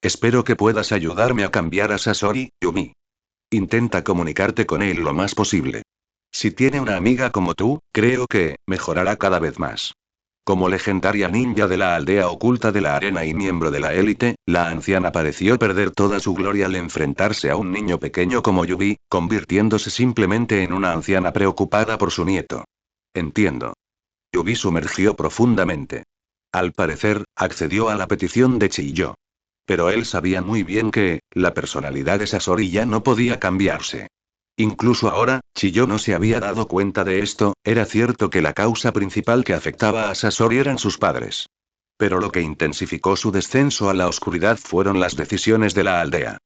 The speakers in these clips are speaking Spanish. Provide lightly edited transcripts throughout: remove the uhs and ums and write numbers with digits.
Espero que puedas ayudarme a cambiar a Sasori, Yumi. Intenta comunicarte con él lo más posible. Si tiene una amiga como tú, creo que mejorará cada vez más. Como legendaria ninja de la aldea oculta de la arena y miembro de la élite, la anciana pareció perder toda su gloria al enfrentarse a un niño pequeño como Yubi, convirtiéndose simplemente en una anciana preocupada por su nieto. Entiendo. Yubi sumergió profundamente. Al parecer, accedió a la petición de Chiyo. Pero él sabía muy bien que, la personalidad de Sasori ya no podía cambiarse. Incluso ahora, Chiyo no se había dado cuenta de esto, era cierto que la causa principal que afectaba a Sasori eran sus padres. Pero lo que intensificó su descenso a la oscuridad fueron las decisiones de la aldea.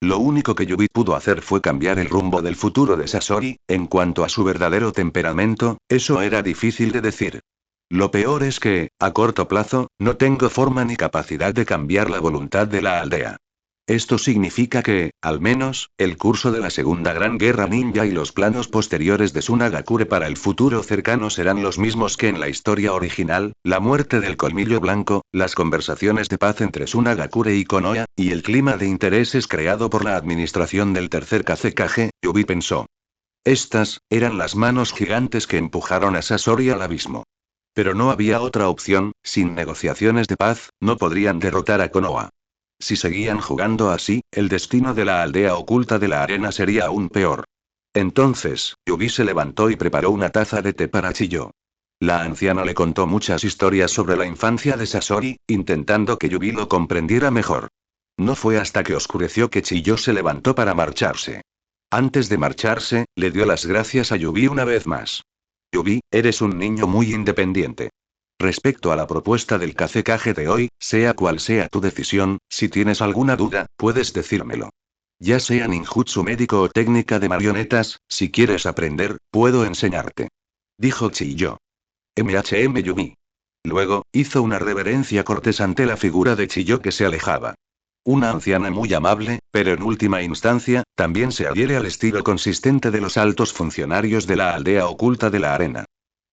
Lo único que Yubi pudo hacer fue cambiar el rumbo del futuro de Sasori, en cuanto a su verdadero temperamento, eso era difícil de decir. Lo peor es que, a corto plazo, no tengo forma ni capacidad de cambiar la voluntad de la aldea. Esto significa que, al menos, el curso de la Segunda Gran Guerra Ninja y los planos posteriores de Sunagakure para el futuro cercano serán los mismos que en la historia original, la muerte del Colmillo Blanco, las conversaciones de paz entre Sunagakure y Konoha, y el clima de intereses creado por la administración del tercer Kazekage, Yubi pensó. Estas, eran las manos gigantes que empujaron a Sasori al abismo. Pero no había otra opción, sin negociaciones de paz, no podrían derrotar a Konoha. Si seguían jugando así, el destino de la aldea oculta de la arena sería aún peor. Entonces, Yubi se levantó y preparó una taza de té para Chiyo. La anciana le contó muchas historias sobre la infancia de Sasori, intentando que Yubi lo comprendiera mejor. No fue hasta que oscureció que Chiyo se levantó para marcharse. Antes de marcharse, le dio las gracias a Yubi una vez más. Yubi, eres un niño muy independiente. Respecto a la propuesta del Kazekage de hoy, sea cual sea tu decisión, si tienes alguna duda, puedes decírmelo. Ya sea ninjutsu médico o técnica de marionetas, si quieres aprender, puedo enseñarte. Dijo Chiyo. Yumi. Luego, hizo una reverencia cortés ante la figura de Chiyo que se alejaba. Una anciana muy amable, pero en última instancia, también se adhiere al estilo consistente de los altos funcionarios de la aldea oculta de la arena.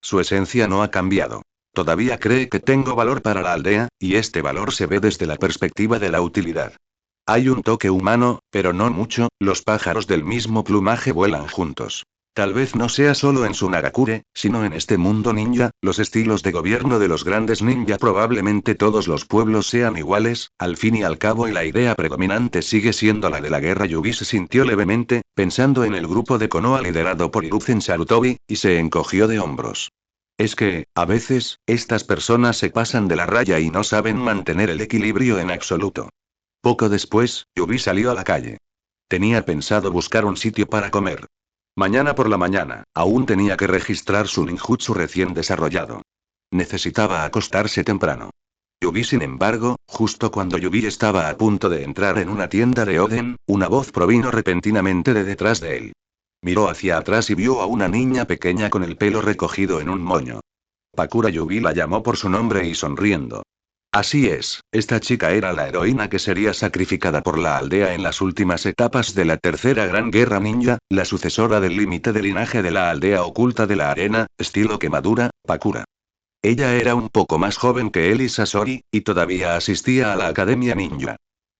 Su esencia no ha cambiado. Todavía cree que tengo valor para la aldea, y este valor se ve desde la perspectiva de la utilidad. Hay un toque humano, pero no mucho, los pájaros del mismo plumaje vuelan juntos. Tal vez no sea solo en Sunagakure, sino en este mundo ninja, los estilos de gobierno de los grandes ninja probablemente todos los pueblos sean iguales, al fin y al cabo y la idea predominante sigue siendo la de la guerra. Yubi se sintió levemente, pensando en el grupo de Konoha liderado por Hiruzen Sarutobi, y se encogió de hombros. Es que, a veces, estas personas se pasan de la raya y no saben mantener el equilibrio en absoluto. Poco después, Yubi salió a la calle. Tenía pensado buscar un sitio para comer. Mañana por la mañana, aún tenía que registrar su ninjutsu recién desarrollado. Necesitaba acostarse temprano. Yubi, sin embargo, justo cuando Yubi estaba a punto de entrar en una tienda de Oden, una voz provino repentinamente de detrás de él. Miró hacia atrás y vio a una niña pequeña con el pelo recogido en un moño. Pakura. Yubi la llamó por su nombre y sonriendo. Así es, esta chica era la heroína que sería sacrificada por la aldea en las últimas etapas de la tercera gran guerra ninja, la sucesora del límite de linaje de la aldea oculta de la arena, estilo quemadura, Pakura. Ella era un poco más joven que él y Sasori, y todavía asistía a la academia ninja.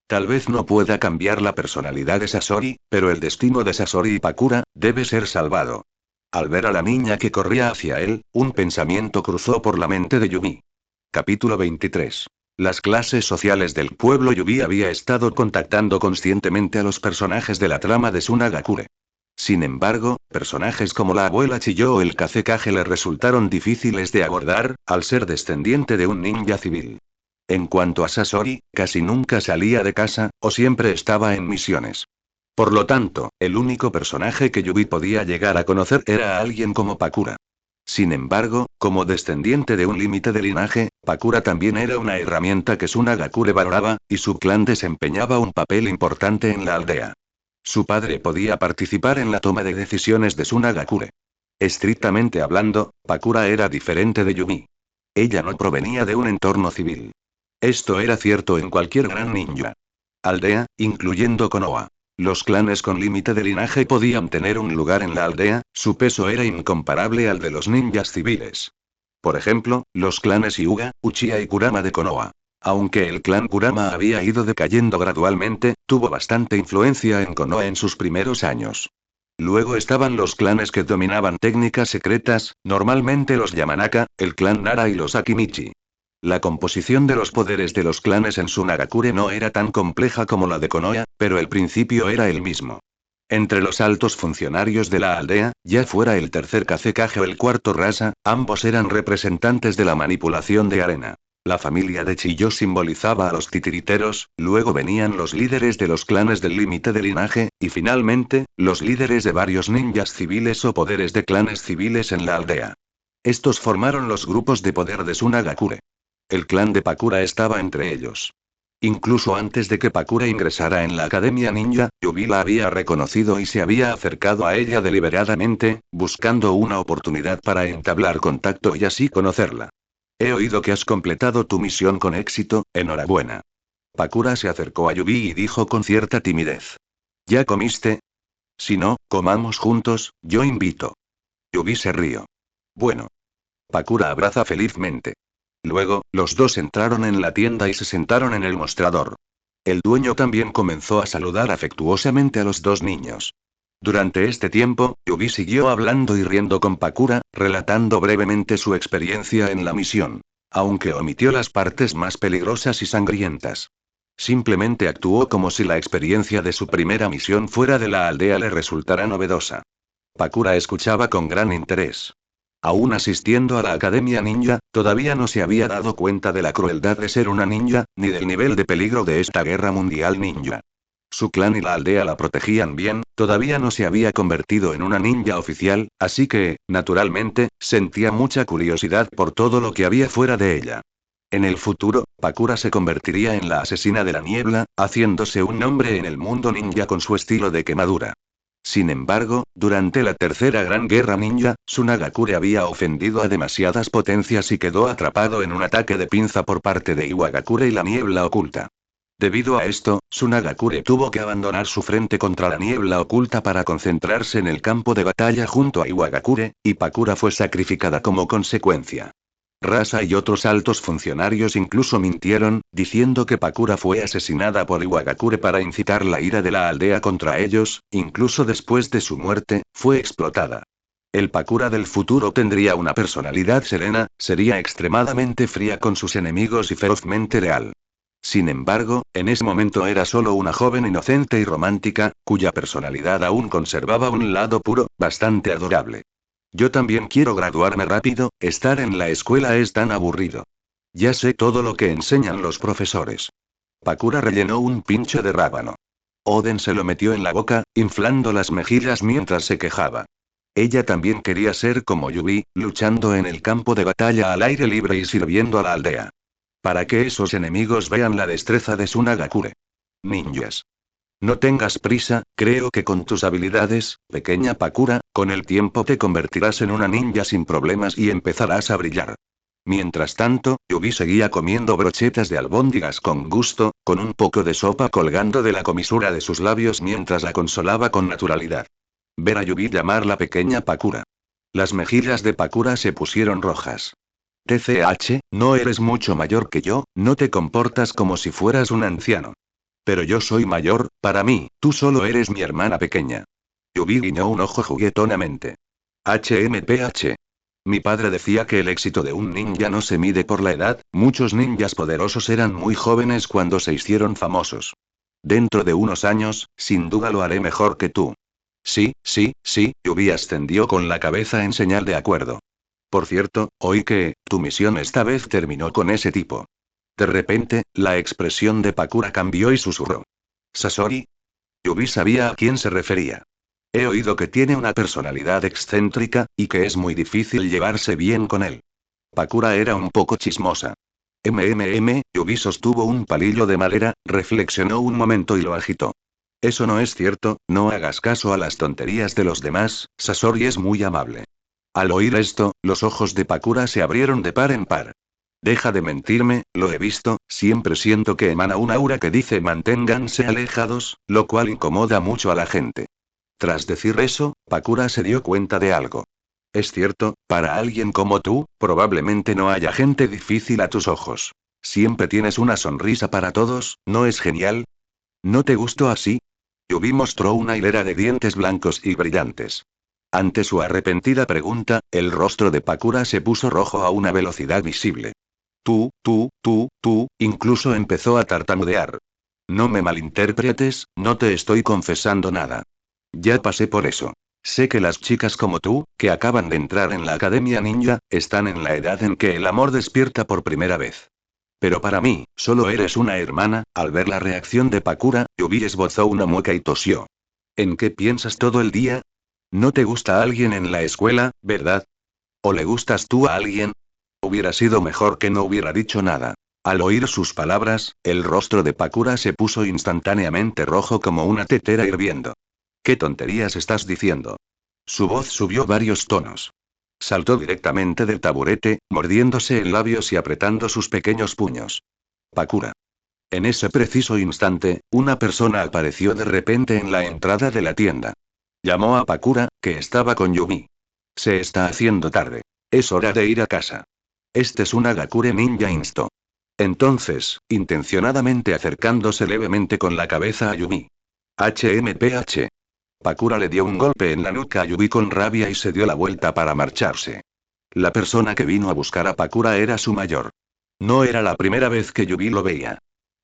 Tal vez no pueda cambiar la personalidad de Sasori, pero el destino de Sasori y Pakura debe ser salvado. Al ver a la niña que corría hacia él, un pensamiento cruzó por la mente de Yubi. Capítulo 23. Las clases sociales del pueblo. Yubi había estado contactando conscientemente a los personajes de la trama de Sunagakure. Sin embargo, personajes como la abuela Chiyo o el Kazekage le resultaron difíciles de abordar, al ser descendiente de un ninja civil. En cuanto a Sasori, casi nunca salía de casa, o siempre estaba en misiones. Por lo tanto, el único personaje que Yubi podía llegar a conocer era alguien como Pakura. Sin embargo, como descendiente de un límite de linaje, Pakura también era una herramienta que Sunagakure valoraba, y su clan desempeñaba un papel importante en la aldea. Su padre podía participar en la toma de decisiones de Sunagakure. Estrictamente hablando, Pakura era diferente de Yubi. Ella no provenía de un entorno civil. Esto era cierto en cualquier gran ninja aldea, incluyendo Konoha. Los clanes con límite de linaje podían tener un lugar en la aldea, su peso era incomparable al de los ninjas civiles. Por ejemplo, los clanes Hyuga, Uchiha y Kurama de Konoha. Aunque el clan Kurama había ido decayendo gradualmente, tuvo bastante influencia en Konoha en sus primeros años. Luego estaban los clanes que dominaban técnicas secretas, normalmente los Yamanaka, el clan Nara y los Akimichi. La composición de los poderes de los clanes en Sunagakure no era tan compleja como la de Konoha, pero el principio era el mismo. Entre los altos funcionarios de la aldea, ya fuera el tercer Kazekage o el cuarto Rasa, ambos eran representantes de la manipulación de arena. La familia de Chiyo simbolizaba a los titiriteros, luego venían los líderes de los clanes del límite de linaje, y finalmente, los líderes de varios ninjas civiles o poderes de clanes civiles en la aldea. Estos formaron los grupos de poder de Sunagakure. El clan de Pakura estaba entre ellos. Incluso antes de que Pakura ingresara en la Academia Ninja, Yubi la había reconocido y se había acercado a ella deliberadamente, buscando una oportunidad para entablar contacto y así conocerla. He oído que has completado tu misión con éxito, enhorabuena. Pakura se acercó a Yubi y dijo con cierta timidez. ¿Ya comiste? Si no, comamos juntos, yo invito. Yubi se rió. Bueno. Pakura abraza felizmente. Luego, los dos entraron en la tienda y se sentaron en el mostrador. El dueño también comenzó a saludar afectuosamente a los dos niños. Durante este tiempo, Yubi siguió hablando y riendo con Pakura, relatando brevemente su experiencia en la misión. Aunque omitió las partes más peligrosas y sangrientas. Simplemente actuó como si la experiencia de su primera misión fuera de la aldea le resultara novedosa. Pakura escuchaba con gran interés. Aún asistiendo a la Academia Ninja, todavía no se había dado cuenta de la crueldad de ser una ninja, ni del nivel de peligro de esta guerra mundial ninja. Su clan y la aldea la protegían bien, todavía no se había convertido en una ninja oficial, así que, naturalmente, sentía mucha curiosidad por todo lo que había fuera de ella. En el futuro, Pakura se convertiría en la asesina de la niebla, haciéndose un nombre en el mundo ninja con su estilo de quemadura. Sin embargo, durante la tercera gran guerra ninja, Sunagakure había ofendido a demasiadas potencias y quedó atrapado en un ataque de pinza por parte de Iwagakure y la niebla oculta. Debido a esto, Sunagakure tuvo que abandonar su frente contra la niebla oculta para concentrarse en el campo de batalla junto a Iwagakure, y Pakura fue sacrificada como consecuencia. Rasa y otros altos funcionarios incluso mintieron, diciendo que Pakura fue asesinada por Iwagakure para incitar la ira de la aldea contra ellos, incluso después de su muerte, fue explotada. El Pakura del futuro tendría una personalidad serena, sería extremadamente fría con sus enemigos y ferozmente leal. Sin embargo, en ese momento era solo una joven inocente y romántica, cuya personalidad aún conservaba un lado puro, bastante adorable. Yo también quiero graduarme rápido, estar en la escuela es tan aburrido. Ya sé todo lo que enseñan los profesores. Pakura rellenó un pincho de rábano. Oden se lo metió en la boca, inflando las mejillas mientras se quejaba. Ella también quería ser como Yubi, luchando en el campo de batalla al aire libre y sirviendo a la aldea. Para que esos enemigos vean la destreza de Sunagakure. Ninjas. No tengas prisa, creo que con tus habilidades, pequeña Pakura, con el tiempo te convertirás en una ninja sin problemas y empezarás a brillar. Mientras tanto, Yubi seguía comiendo brochetas de albóndigas con gusto, con un poco de sopa colgando de la comisura de sus labios mientras la consolaba con naturalidad. Ver a Yubi llamar la pequeña Pakura. Las mejillas de Pakura se pusieron rojas. TCH, no eres mucho mayor que yo, no te comportas como si fueras un anciano. Pero yo soy mayor, para mí, tú solo eres mi hermana pequeña. Yubi guiñó un ojo juguetonamente. HMPH. Mi padre decía que el éxito de un ninja no se mide por la edad, muchos ninjas poderosos eran muy jóvenes cuando se hicieron famosos. Dentro de unos años, sin duda lo haré mejor que tú. Sí, sí, sí, Yubi ascendió con la cabeza en señal de acuerdo. Por cierto, oí que, tu misión esta vez terminó con ese tipo. De repente, la expresión de Pakura cambió y susurró. ¿Sasori? Yubi sabía a quién se refería. He oído que tiene una personalidad excéntrica, y que es muy difícil llevarse bien con él. Pakura era un poco chismosa. Yubi sostuvo un palillo de madera, reflexionó un momento y lo agitó. Eso no es cierto, no hagas caso a las tonterías de los demás, Sasori es muy amable. Al oír esto, los ojos de Pakura se abrieron de par en par. Deja de mentirme, lo he visto, siempre siento que emana un aura que dice manténganse alejados, lo cual incomoda mucho a la gente. Tras decir eso, Pakura se dio cuenta de algo. Es cierto, para alguien como tú, probablemente no haya gente difícil a tus ojos. Siempre tienes una sonrisa para todos, ¿no es genial? ¿No te gustó así? Yubi mostró una hilera de dientes blancos y brillantes. Ante su arrepentida pregunta, el rostro de Pakura se puso rojo a una velocidad visible. Incluso empezó a tartamudear. No me malinterpretes, no te estoy confesando nada. Ya pasé por eso. Sé que las chicas como tú, que acaban de entrar en la Academia Ninja, están en la edad en que el amor despierta por primera vez. Pero para mí, solo eres una hermana. Al ver la reacción de Pakura, Yubi esbozó una mueca y tosió. ¿En qué piensas todo el día? ¿No te gusta alguien en la escuela, verdad? ¿O le gustas tú a alguien? Hubiera sido mejor que no hubiera dicho nada. Al oír sus palabras, el rostro de Pakura se puso instantáneamente rojo como una tetera hirviendo. ¿Qué tonterías estás diciendo? Su voz subió varios tonos. Saltó directamente del taburete, mordiéndose en labios y apretando sus pequeños puños. Pakura. En ese preciso instante, una persona apareció de repente en la entrada de la tienda. Llamó a Pakura, que estaba con Yumi. Se está haciendo tarde. Es hora de ir a casa. Este es un Hagakure Ninja instó. Entonces, intencionadamente acercándose levemente con la cabeza a Yumi. HMPH. Pakura le dio un golpe en la nuca a Yubi con rabia y se dio la vuelta para marcharse. La persona que vino a buscar a Pakura era su mayor. No era la primera vez que Yubi lo veía.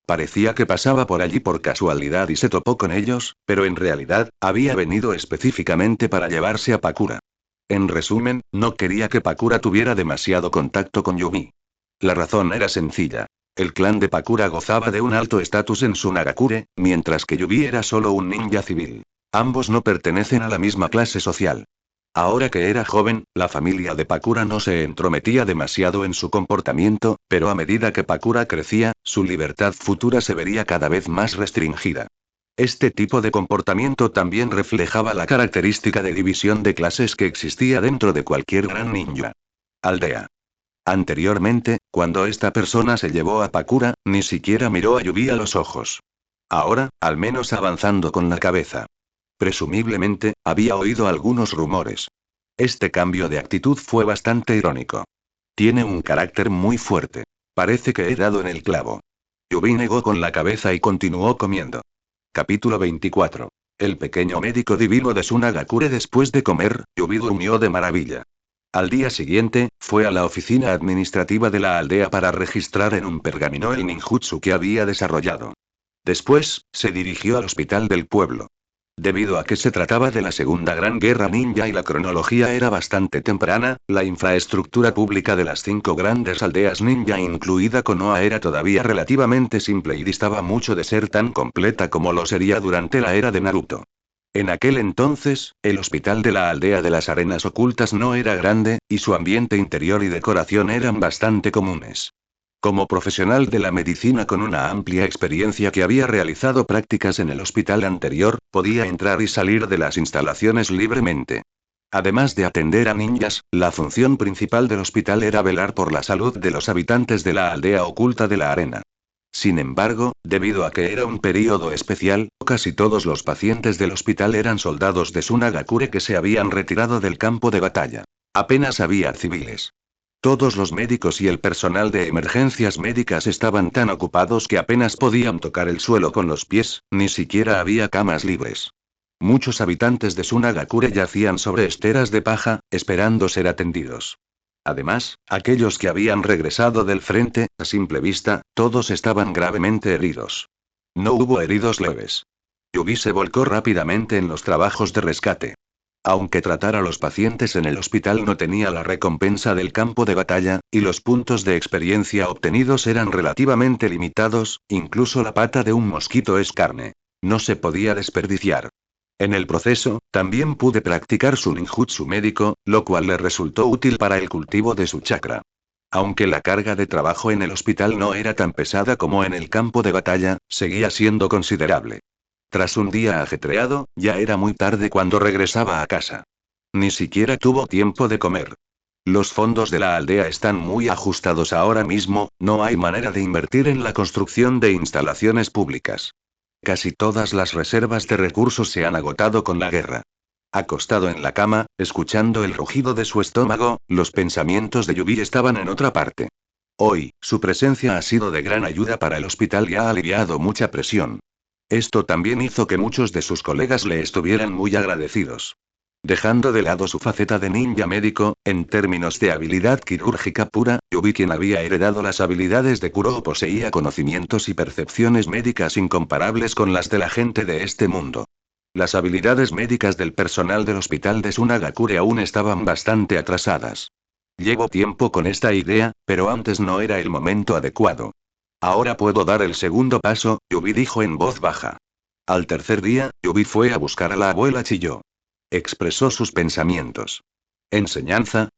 Parecía que pasaba por allí por casualidad y se topó con ellos, pero en realidad, había venido específicamente para llevarse a Pakura. En resumen, no quería que Pakura tuviera demasiado contacto con Yubi. La razón era sencilla. El clan de Pakura gozaba de un alto estatus en Sunagakure, mientras que Yubi era solo un ninja civil. Ambos no pertenecen a la misma clase social. Ahora que era joven, la familia de Pakura no se entrometía demasiado en su comportamiento, pero a medida que Pakura crecía, su libertad futura se vería cada vez más restringida. Este tipo de comportamiento también reflejaba la característica de división de clases que existía dentro de cualquier gran ninja. Aldea. Anteriormente, cuando esta persona se llevó a Pakura, ni siquiera miró a Yubi a los ojos. Ahora, al menos avanzando con la cabeza. Presumiblemente, había oído algunos rumores. Este cambio de actitud fue bastante irónico. Tiene un carácter muy fuerte. Parece que he dado en el clavo. Yubi negó con la cabeza y continuó comiendo. Capítulo 24. El pequeño médico divino de Sunagakure. Después de comer, Yubi durmió de maravilla. Al día siguiente, fue a la oficina administrativa de la aldea para registrar en un pergamino el ninjutsu que había desarrollado. Después, se dirigió al hospital del pueblo. Debido a que se trataba de la Segunda Gran Guerra Ninja y la cronología era bastante temprana, la infraestructura pública de las 5 grandes aldeas ninja incluida Konoha era todavía relativamente simple y distaba mucho de ser tan completa como lo sería durante la era de Naruto. En aquel entonces, el hospital de la aldea de las arenas ocultas no era grande, y su ambiente interior y decoración eran bastante comunes. Como profesional de la medicina con una amplia experiencia que había realizado prácticas en el hospital anterior, podía entrar y salir de las instalaciones libremente. Además de atender a ninjas, la función principal del hospital era velar por la salud de los habitantes de la aldea oculta de la arena. Sin embargo, debido a que era un período especial, casi todos los pacientes del hospital eran soldados de Sunagakure que se habían retirado del campo de batalla. Apenas había civiles. Todos los médicos y el personal de emergencias médicas estaban tan ocupados que apenas podían tocar el suelo con los pies, ni siquiera había camas libres. Muchos habitantes de Sunagakure yacían sobre esteras de paja, esperando ser atendidos. Además, aquellos que habían regresado del frente, a simple vista, todos estaban gravemente heridos. No hubo heridos leves. Yubi se volcó rápidamente en los trabajos de rescate. Aunque tratar a los pacientes en el hospital no tenía la recompensa del campo de batalla, y los puntos de experiencia obtenidos eran relativamente limitados, incluso la pata de un mosquito es carne. No se podía desperdiciar. En el proceso, también pude practicar su ninjutsu médico, lo cual le resultó útil para el cultivo de su chakra. Aunque la carga de trabajo en el hospital no era tan pesada como en el campo de batalla, seguía siendo considerable. Tras un día ajetreado, ya era muy tarde cuando regresaba a casa. Ni siquiera tuvo tiempo de comer. Los fondos de la aldea están muy ajustados ahora mismo, no hay manera de invertir en la construcción de instalaciones públicas. Casi todas las reservas de recursos se han agotado con la guerra. Acostado en la cama, escuchando el rugido de su estómago, los pensamientos de Yubi estaban en otra parte. Hoy, su presencia ha sido de gran ayuda para el hospital y ha aliviado mucha presión. Esto también hizo que muchos de sus colegas le estuvieran muy agradecidos. Dejando de lado su faceta de ninja médico, en términos de habilidad quirúrgica pura, Yubi, quien había heredado las habilidades de Kuro, poseía conocimientos y percepciones médicas incomparables con las de la gente de este mundo. Las habilidades médicas del personal del hospital de Sunagakure aún estaban bastante atrasadas. Llevo tiempo con esta idea, pero antes no era el momento adecuado. Ahora puedo dar el segundo paso, Yubi dijo en voz baja. Al tercer día, Yubi fue a buscar a la abuela Chiyo. Expresó sus pensamientos. ¿Enseñanza?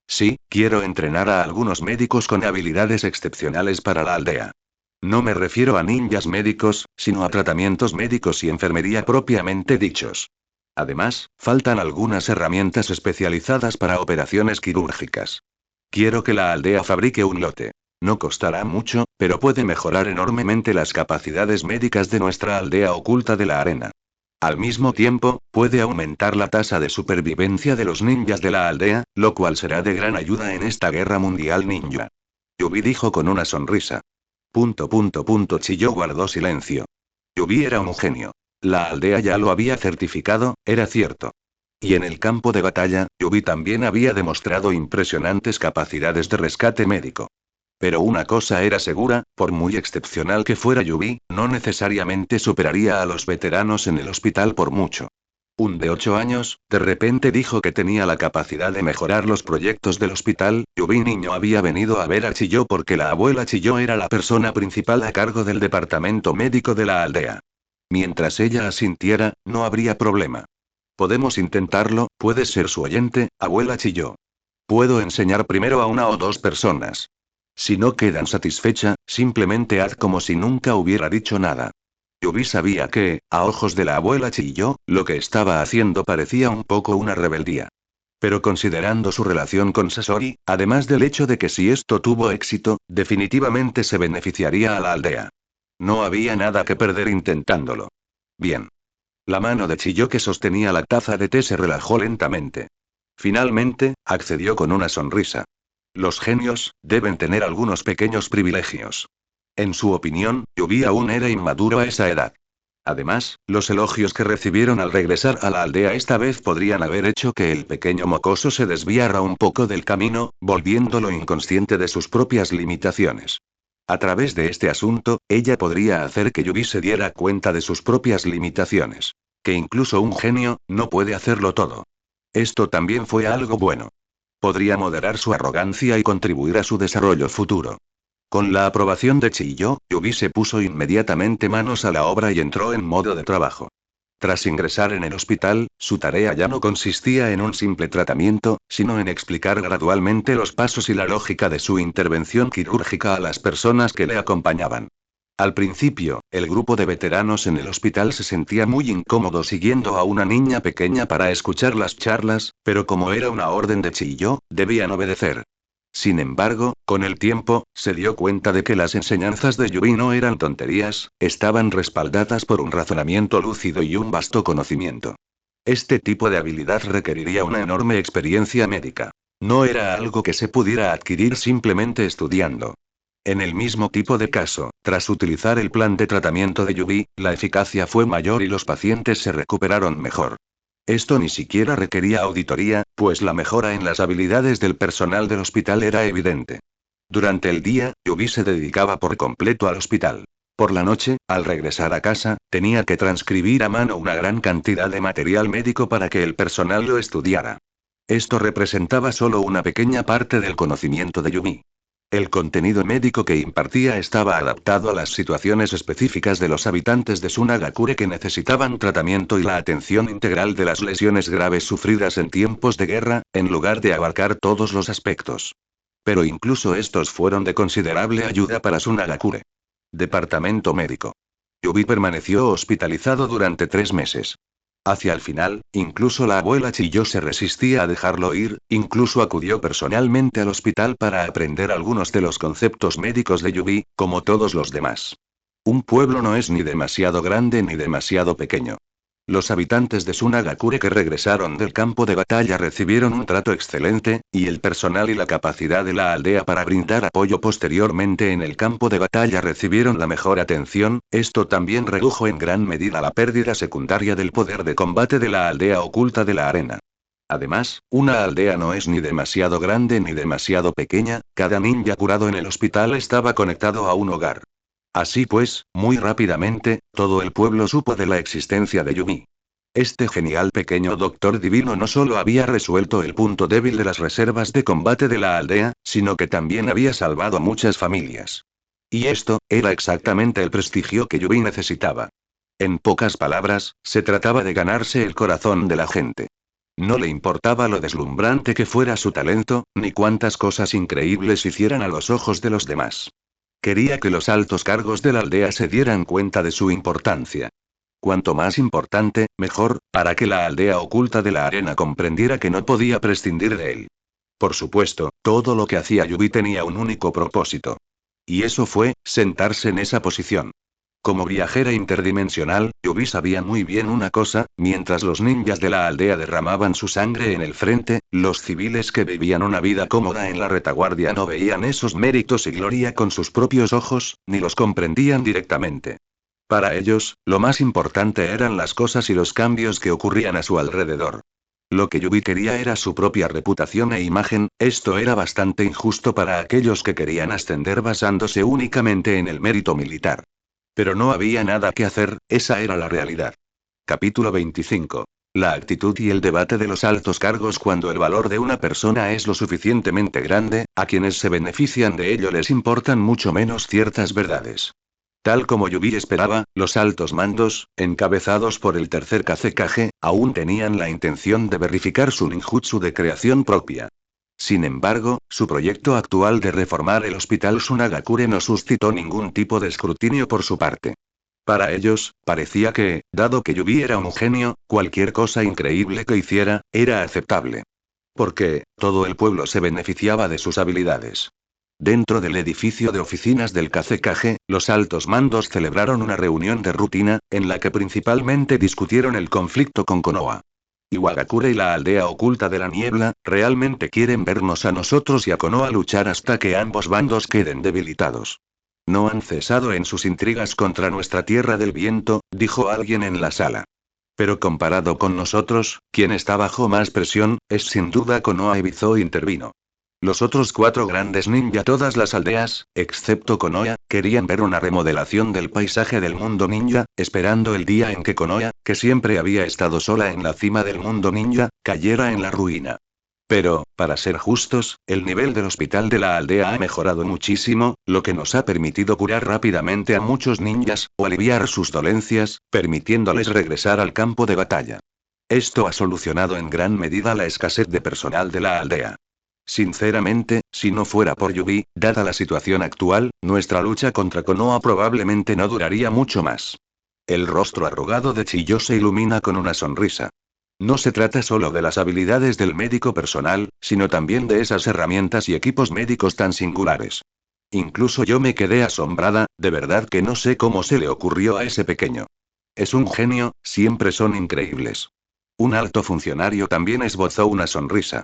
Sí, quiero entrenar a algunos médicos con habilidades excepcionales para la aldea. No me refiero a ninjas médicos, sino a tratamientos médicos y enfermería propiamente dichos. Además, faltan algunas herramientas especializadas para operaciones quirúrgicas. Quiero que la aldea fabrique un lote. No costará mucho, pero puede mejorar enormemente las capacidades médicas de nuestra aldea oculta de la arena. Al mismo tiempo, puede aumentar la tasa de supervivencia de los ninjas de la aldea, lo cual será de gran ayuda en esta guerra mundial ninja. Yubi dijo con una sonrisa. Chiyo guardó silencio. Yubi era un genio. La aldea ya lo había certificado, era cierto. Y en el campo de batalla, Yubi también había demostrado impresionantes capacidades de rescate médico. Pero una cosa era segura, por muy excepcional que fuera Yubi, no necesariamente superaría a los veteranos en el hospital por mucho. Un de 8 años, de repente dijo que tenía la capacidad de mejorar los proyectos del hospital. Yubi niño había venido a ver a Chiyo porque la abuela Chiyo era la persona principal a cargo del departamento médico de la aldea. Mientras ella asintiera, no habría problema. Podemos intentarlo, puedes ser su oyente, abuela Chiyo. Puedo enseñar primero a una o dos personas. Si no quedan satisfecha, simplemente haz como si nunca hubiera dicho nada. Yubi sabía que, a ojos de la abuela Chiyo, lo que estaba haciendo parecía un poco una rebeldía. Pero considerando su relación con Sasori, además del hecho de que si esto tuvo éxito, definitivamente se beneficiaría a la aldea. No había nada que perder intentándolo. Bien. La mano de Chiyo que sostenía la taza de té se relajó lentamente. Finalmente, accedió con una sonrisa. Los genios deben tener algunos pequeños privilegios. En su opinión, Yubi aún era inmaduro a esa edad. Además, los elogios que recibieron al regresar a la aldea esta vez podrían haber hecho que el pequeño mocoso se desviara un poco del camino, volviéndolo inconsciente de sus propias limitaciones. A través de este asunto, ella podría hacer que Yubi se diera cuenta de sus propias limitaciones. Que incluso un genio no puede hacerlo todo. Esto también fue algo bueno. Podría moderar su arrogancia y contribuir a su desarrollo futuro. Con la aprobación de Chiyo, Yubi se puso inmediatamente manos a la obra y entró en modo de trabajo. Tras ingresar en el hospital, su tarea ya no consistía en un simple tratamiento, sino en explicar gradualmente los pasos y la lógica de su intervención quirúrgica a las personas que le acompañaban. Al principio, el grupo de veteranos en el hospital se sentía muy incómodo siguiendo a una niña pequeña para escuchar las charlas, pero como era una orden de Chiyo, debían obedecer. Sin embargo, con el tiempo, se dio cuenta de que las enseñanzas de Yubi no eran tonterías, estaban respaldadas por un razonamiento lúcido y un vasto conocimiento. Este tipo de habilidad requeriría una enorme experiencia médica. No era algo que se pudiera adquirir simplemente estudiando. En el mismo tipo de caso, tras utilizar el plan de tratamiento de Yubi, la eficacia fue mayor y los pacientes se recuperaron mejor. Esto ni siquiera requería auditoría, pues la mejora en las habilidades del personal del hospital era evidente. Durante el día, Yubi se dedicaba por completo al hospital. Por la noche, al regresar a casa, tenía que transcribir a mano una gran cantidad de material médico para que el personal lo estudiara. Esto representaba solo una pequeña parte del conocimiento de Yubi. El contenido médico que impartía estaba adaptado a las situaciones específicas de los habitantes de Sunagakure que necesitaban tratamiento y la atención integral de las lesiones graves sufridas en tiempos de guerra, en lugar de abarcar todos los aspectos. Pero incluso estos fueron de considerable ayuda para Sunagakure. Departamento médico. Yubi permaneció hospitalizado durante 3 meses. Hacia el final, incluso la abuela Chiyo se resistía a dejarlo ir, incluso acudió personalmente al hospital para aprender algunos de los conceptos médicos de Yubi, como todos los demás. Un pueblo no es ni demasiado grande ni demasiado pequeño. Los habitantes de Sunagakure que regresaron del campo de batalla recibieron un trato excelente, y el personal y la capacidad de la aldea para brindar apoyo posteriormente en el campo de batalla recibieron la mejor atención. Esto también redujo en gran medida la pérdida secundaria del poder de combate de la aldea oculta de la arena. Además, una aldea no es ni demasiado grande ni demasiado pequeña, cada ninja curado en el hospital estaba conectado a un hogar. Así pues, muy rápidamente, todo el pueblo supo de la existencia de Yumi. Este genial pequeño doctor divino no solo había resuelto el punto débil de las reservas de combate de la aldea, sino que también había salvado a muchas familias. Y esto, era exactamente el prestigio que Yumi necesitaba. En pocas palabras, se trataba de ganarse el corazón de la gente. No le importaba lo deslumbrante que fuera su talento, ni cuántas cosas increíbles hicieran a los ojos de los demás. Quería que los altos cargos de la aldea se dieran cuenta de su importancia. Cuanto más importante, mejor, para que la aldea oculta de la arena comprendiera que no podía prescindir de él. Por supuesto, todo lo que hacía Yubi tenía un único propósito. Y eso fue, sentarse en esa posición. Como viajera interdimensional, Yubi sabía muy bien una cosa: mientras los ninjas de la aldea derramaban su sangre en el frente, los civiles que vivían una vida cómoda en la retaguardia no veían esos méritos y gloria con sus propios ojos, ni los comprendían directamente. Para ellos, lo más importante eran las cosas y los cambios que ocurrían a su alrededor. Lo que Yubi quería era su propia reputación e imagen. Esto era bastante injusto para aquellos que querían ascender basándose únicamente en el mérito militar. Pero no había nada que hacer, esa era la realidad. Capítulo 25. La actitud y el debate de los altos cargos. Cuando el valor de una persona es lo suficientemente grande, a quienes se benefician de ello les importan mucho menos ciertas verdades. Tal como Yubi esperaba, los altos mandos, encabezados por el tercer Kazekage, aún tenían la intención de verificar su ninjutsu de creación propia. Sin embargo, su proyecto actual de reformar el hospital Sunagakure no suscitó ningún tipo de escrutinio por su parte. Para ellos, parecía que, dado que Yubi era un genio, cualquier cosa increíble que hiciera, era aceptable. Porque, todo el pueblo se beneficiaba de sus habilidades. Dentro del edificio de oficinas del Kazekage, los altos mandos celebraron una reunión de rutina, en la que principalmente discutieron el conflicto con Konoha. Iwagakure y la aldea oculta de la niebla, realmente quieren vernos a nosotros y a Konoha luchar hasta que ambos bandos queden debilitados. No han cesado en sus intrigas contra nuestra tierra del viento, dijo alguien en la sala. Pero comparado con nosotros, quien está bajo más presión, es sin duda Konoha. Ibizo intervino. Los otros 4 grandes ninja, todas las aldeas, excepto Konoha, querían ver una remodelación del paisaje del mundo ninja, esperando el día en que Konoha, que siempre había estado sola en la cima del mundo ninja, cayera en la ruina. Pero, para ser justos, el nivel del hospital de la aldea ha mejorado muchísimo, lo que nos ha permitido curar rápidamente a muchos ninjas, o aliviar sus dolencias, permitiéndoles regresar al campo de batalla. Esto ha solucionado en gran medida la escasez de personal de la aldea. Sinceramente, si no fuera por Yubi, dada la situación actual, nuestra lucha contra Konoha probablemente no duraría mucho más. El rostro arrugado de Chiyo se ilumina con una sonrisa. No se trata solo de las habilidades del médico personal, sino también de esas herramientas y equipos médicos tan singulares. Incluso yo me quedé asombrada, de verdad que no sé cómo se le ocurrió a ese pequeño. Es un genio, siempre son increíbles. Un alto funcionario también esbozó una sonrisa.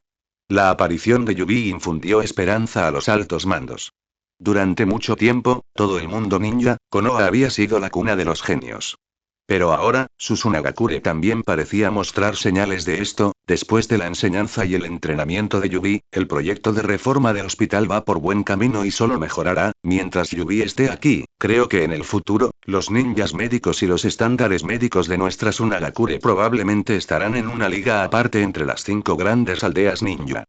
La aparición de Yubi infundió esperanza a los altos mandos. Durante mucho tiempo, todo el mundo ninja, Konoha había sido la cuna de los genios. Pero ahora, Susunagakure también parecía mostrar señales de esto. Después de la enseñanza y el entrenamiento de Yubi, el proyecto de reforma del hospital va por buen camino y solo mejorará, mientras Yubi esté aquí. Creo que en el futuro, los ninjas médicos y los estándares médicos de nuestra Sunagakure probablemente estarán en una liga aparte entre las 5 grandes aldeas ninja.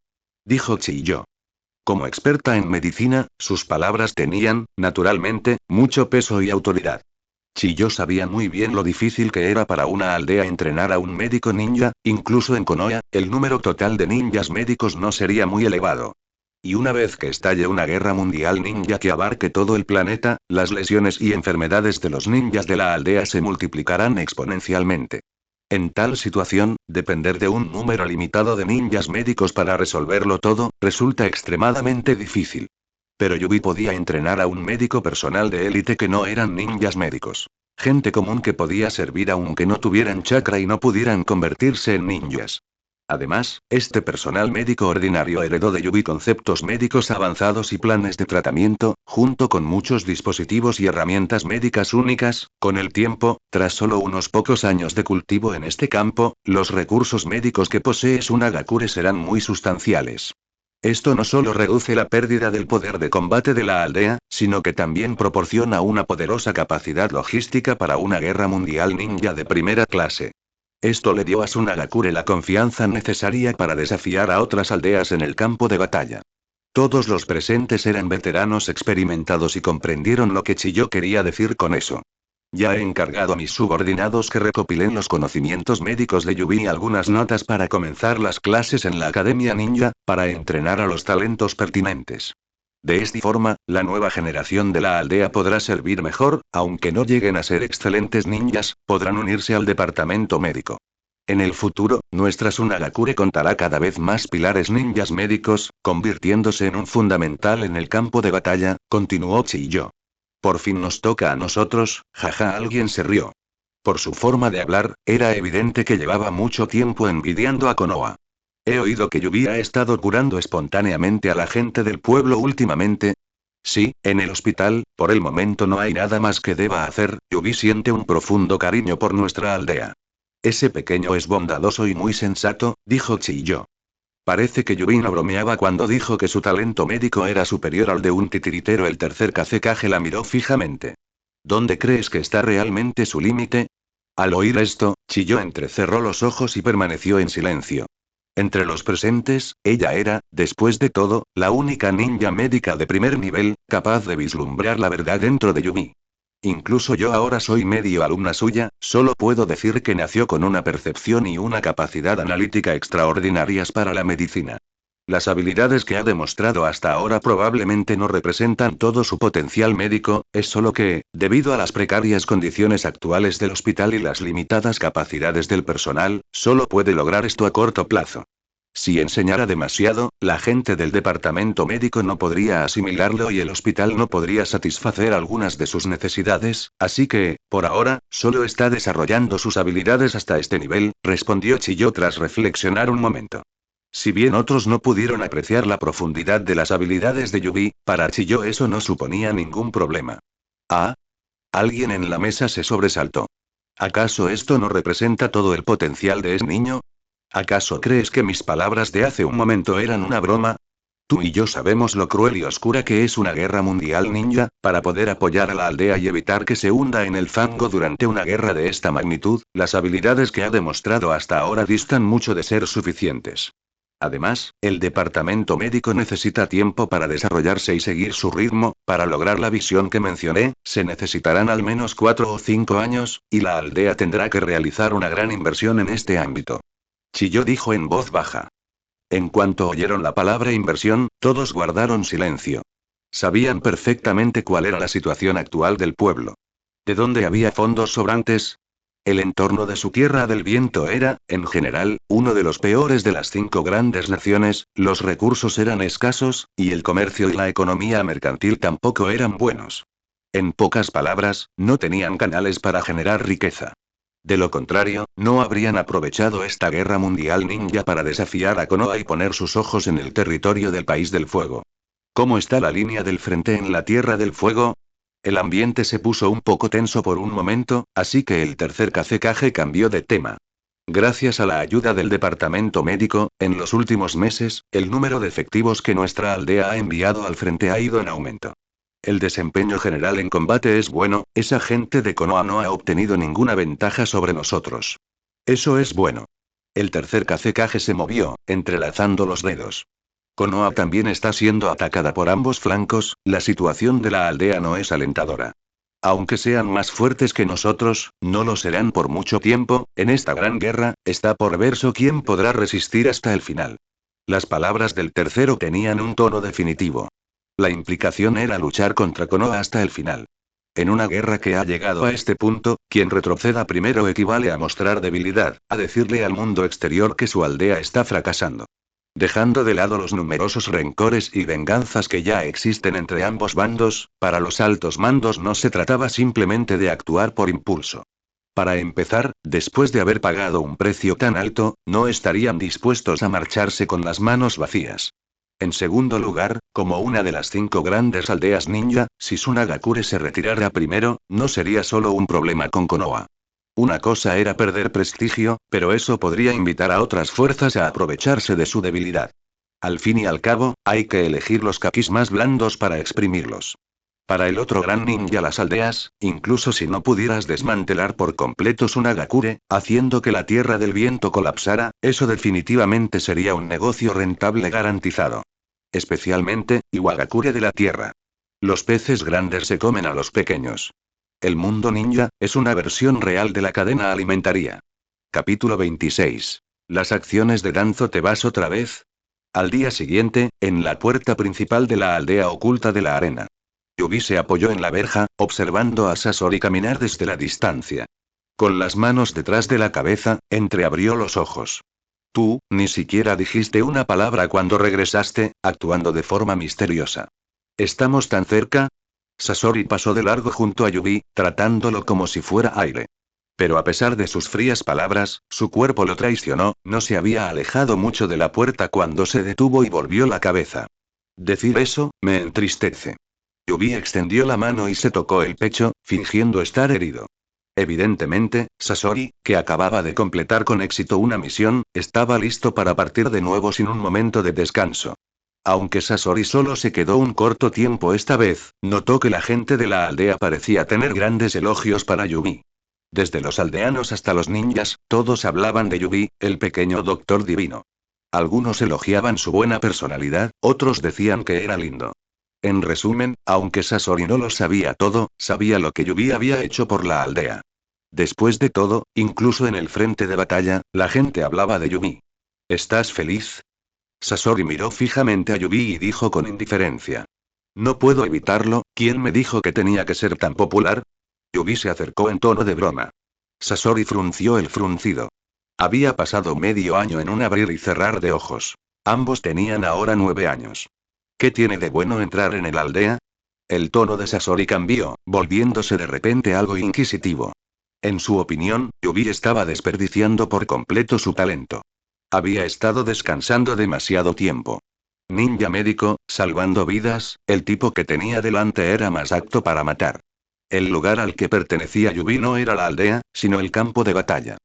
Dijo Chiyo. Como experta en medicina, sus palabras tenían, naturalmente, mucho peso y autoridad. Chiyo sabía muy bien lo difícil que era para una aldea entrenar a un médico ninja. Incluso en Konoha, el número total de ninjas médicos no sería muy elevado. Y una vez que estalle una guerra mundial ninja que abarque todo el planeta, las lesiones y enfermedades de los ninjas de la aldea se multiplicarán exponencialmente. En tal situación, depender de un número limitado de ninjas médicos para resolverlo todo, resulta extremadamente difícil. Pero Yubi podía entrenar a un médico personal de élite que no eran ninjas médicos. Gente común que podía servir aunque no tuvieran chakra y no pudieran convertirse en ninjas. Además, este personal médico ordinario heredó de Yubi conceptos médicos avanzados y planes de tratamiento, junto con muchos dispositivos y herramientas médicas únicas. Con el tiempo, tras solo unos pocos años de cultivo en este campo, los recursos médicos que posee Sunagakure serán muy sustanciales. Esto no solo reduce la pérdida del poder de combate de la aldea, sino que también proporciona una poderosa capacidad logística para una guerra mundial ninja de primera clase. Esto le dio a Sunagakure la confianza necesaria para desafiar a otras aldeas en el campo de batalla. Todos los presentes eran veteranos experimentados y comprendieron lo que Chiyo quería decir con eso. Ya he encargado a mis subordinados que recopilen los conocimientos médicos de Yubi y algunas notas para comenzar las clases en la Academia Ninja, para entrenar a los talentos pertinentes. De esta forma, la nueva generación de la aldea podrá servir mejor, aunque no lleguen a ser excelentes ninjas, podrán unirse al departamento médico. En el futuro, nuestra Sunagakure contará cada vez más pilares ninjas médicos, convirtiéndose en un fundamental en el campo de batalla, continuó Chiyo. Por fin nos toca a nosotros, jaja, alguien se rió. Por su forma de hablar, era evidente que llevaba mucho tiempo envidiando a Konoha. He oído que Yubi ha estado curando espontáneamente a la gente del pueblo últimamente. Sí, en el hospital, por el momento no hay nada más que deba hacer. Yubi siente un profundo cariño por nuestra aldea. Ese pequeño es bondadoso y muy sensato, dijo Chiyo. Parece que Yubi no bromeaba cuando dijo que su talento médico era superior al de un titiritero. El tercer Kazekage la miró fijamente. ¿Dónde crees que está realmente su límite? Al oír esto, Chiyo entrecerró los ojos y permaneció en silencio. Entre los presentes, ella era, después de todo, la única ninja médica de primer nivel, capaz de vislumbrar la verdad dentro de Yubi. Incluso yo ahora soy medio alumna suya, solo puedo decir que nació con una percepción y una capacidad analítica extraordinarias para la medicina. Las habilidades que ha demostrado hasta ahora probablemente no representan todo su potencial médico, es solo que, debido a las precarias condiciones actuales del hospital y las limitadas capacidades del personal, solo puede lograr esto a corto plazo. Si enseñara demasiado, la gente del departamento médico no podría asimilarlo y el hospital no podría satisfacer algunas de sus necesidades, así que, por ahora, solo está desarrollando sus habilidades hasta este nivel, respondió Chiyo tras reflexionar un momento. Si bien otros no pudieron apreciar la profundidad de las habilidades de Yubi, para Chiyo eso no suponía ningún problema. Ah, alguien en la mesa se sobresaltó. ¿Acaso esto no representa todo el potencial de ese niño? ¿Acaso crees que mis palabras de hace un momento eran una broma? Tú y yo sabemos lo cruel y oscura que es una guerra mundial ninja, para poder apoyar a la aldea y evitar que se hunda en el fango durante una guerra de esta magnitud, las habilidades que ha demostrado hasta ahora distan mucho de ser suficientes. Además, el departamento médico necesita tiempo para desarrollarse y seguir su ritmo. Para lograr la visión que mencioné, se necesitarán al menos 4 o 5 años, y la aldea tendrá que realizar una gran inversión en este ámbito. Chiyo dijo en voz baja. En cuanto oyeron la palabra inversión, todos guardaron silencio. Sabían perfectamente cuál era la situación actual del pueblo. ¿De dónde había fondos sobrantes? El entorno de su tierra del viento era, en general, uno de los peores de las 5 grandes naciones, los recursos eran escasos, y el comercio y la economía mercantil tampoco eran buenos. En pocas palabras, no tenían canales para generar riqueza. De lo contrario, no habrían aprovechado esta guerra mundial ninja para desafiar a Konoha y poner sus ojos en el territorio del País del Fuego. ¿Cómo está la línea del frente en la Tierra del Fuego? El ambiente se puso un poco tenso por un momento, así que el tercer Kazekage cambió de tema. Gracias a la ayuda del departamento médico, en los últimos meses, el número de efectivos que nuestra aldea ha enviado al frente ha ido en aumento. El desempeño general en combate es bueno, esa gente de Konoha no ha obtenido ninguna ventaja sobre nosotros. Eso es bueno. El tercer Kazekage se movió, entrelazando los dedos. Konoha también está siendo atacada por ambos flancos, la situación de la aldea no es alentadora. Aunque sean más fuertes que nosotros, no lo serán por mucho tiempo. En esta gran guerra, está por verse quién podrá resistir hasta el final. Las palabras del tercero tenían un tono definitivo. La implicación era luchar contra Konoha hasta el final. En una guerra que ha llegado a este punto, quien retroceda primero equivale a mostrar debilidad, a decirle al mundo exterior que su aldea está fracasando. Dejando de lado los numerosos rencores y venganzas que ya existen entre ambos bandos, para los altos mandos no se trataba simplemente de actuar por impulso. Para empezar, después de haber pagado un precio tan alto, no estarían dispuestos a marcharse con las manos vacías. En segundo lugar, como una de las 5 grandes aldeas ninja, si Tsunagakure se retirara primero, no sería solo un problema con Konoha. Una cosa era perder prestigio, pero eso podría invitar a otras fuerzas a aprovecharse de su debilidad. Al fin y al cabo, hay que elegir los kakis más blandos para exprimirlos. Para el otro gran ninja las aldeas, incluso si no pudieras desmantelar por completo Tsunagakure, haciendo que la Tierra del Viento colapsara, eso definitivamente sería un negocio rentable garantizado. Especialmente, Iwagakure de la Tierra. Los peces grandes se comen a los pequeños. El mundo ninja es una versión real de la cadena alimentaria. Capítulo 26. Las acciones de Danzo. ¿Te vas otra vez? Al día siguiente, en la puerta principal de la aldea oculta de la arena. Yubi se apoyó en la verja, observando a Sasori caminar desde la distancia. Con las manos detrás de la cabeza, entreabrió los ojos. Tú, ni siquiera dijiste una palabra cuando regresaste, actuando de forma misteriosa. ¿Estamos tan cerca? Sasori pasó de largo junto a Yubi, tratándolo como si fuera aire. Pero a pesar de sus frías palabras, su cuerpo lo traicionó, no se había alejado mucho de la puerta cuando se detuvo y volvió la cabeza. Decir eso, me entristece. Yubi extendió la mano y se tocó el pecho, fingiendo estar herido. Evidentemente, Sasori, que acababa de completar con éxito una misión, estaba listo para partir de nuevo sin un momento de descanso. Aunque Sasori solo se quedó un corto tiempo esta vez, notó que la gente de la aldea parecía tener grandes elogios para Yubi. Desde los aldeanos hasta los ninjas, todos hablaban de Yubi, el pequeño doctor divino. Algunos elogiaban su buena personalidad, otros decían que era lindo. En resumen, aunque Sasori no lo sabía todo, sabía lo que Yubi había hecho por la aldea. Después de todo, incluso en el frente de batalla, la gente hablaba de Yubi. ¿Estás feliz? Sasori miró fijamente a Yubi y dijo con indiferencia. No puedo evitarlo, ¿quién me dijo que tenía que ser tan popular? Yubi se acercó en tono de broma. Sasori frunció el fruncido. Había pasado medio año en un abrir y cerrar de ojos. Ambos tenían ahora 9 años. ¿Qué tiene de bueno entrar en el aldea? El tono de Sasori cambió, volviéndose de repente algo inquisitivo. En su opinión, Yubi estaba desperdiciando por completo su talento. Había estado descansando demasiado tiempo. Ninja médico, salvando vidas, el tipo que tenía delante era más apto para matar. El lugar al que pertenecía Yubi no era la aldea, sino el campo de batalla.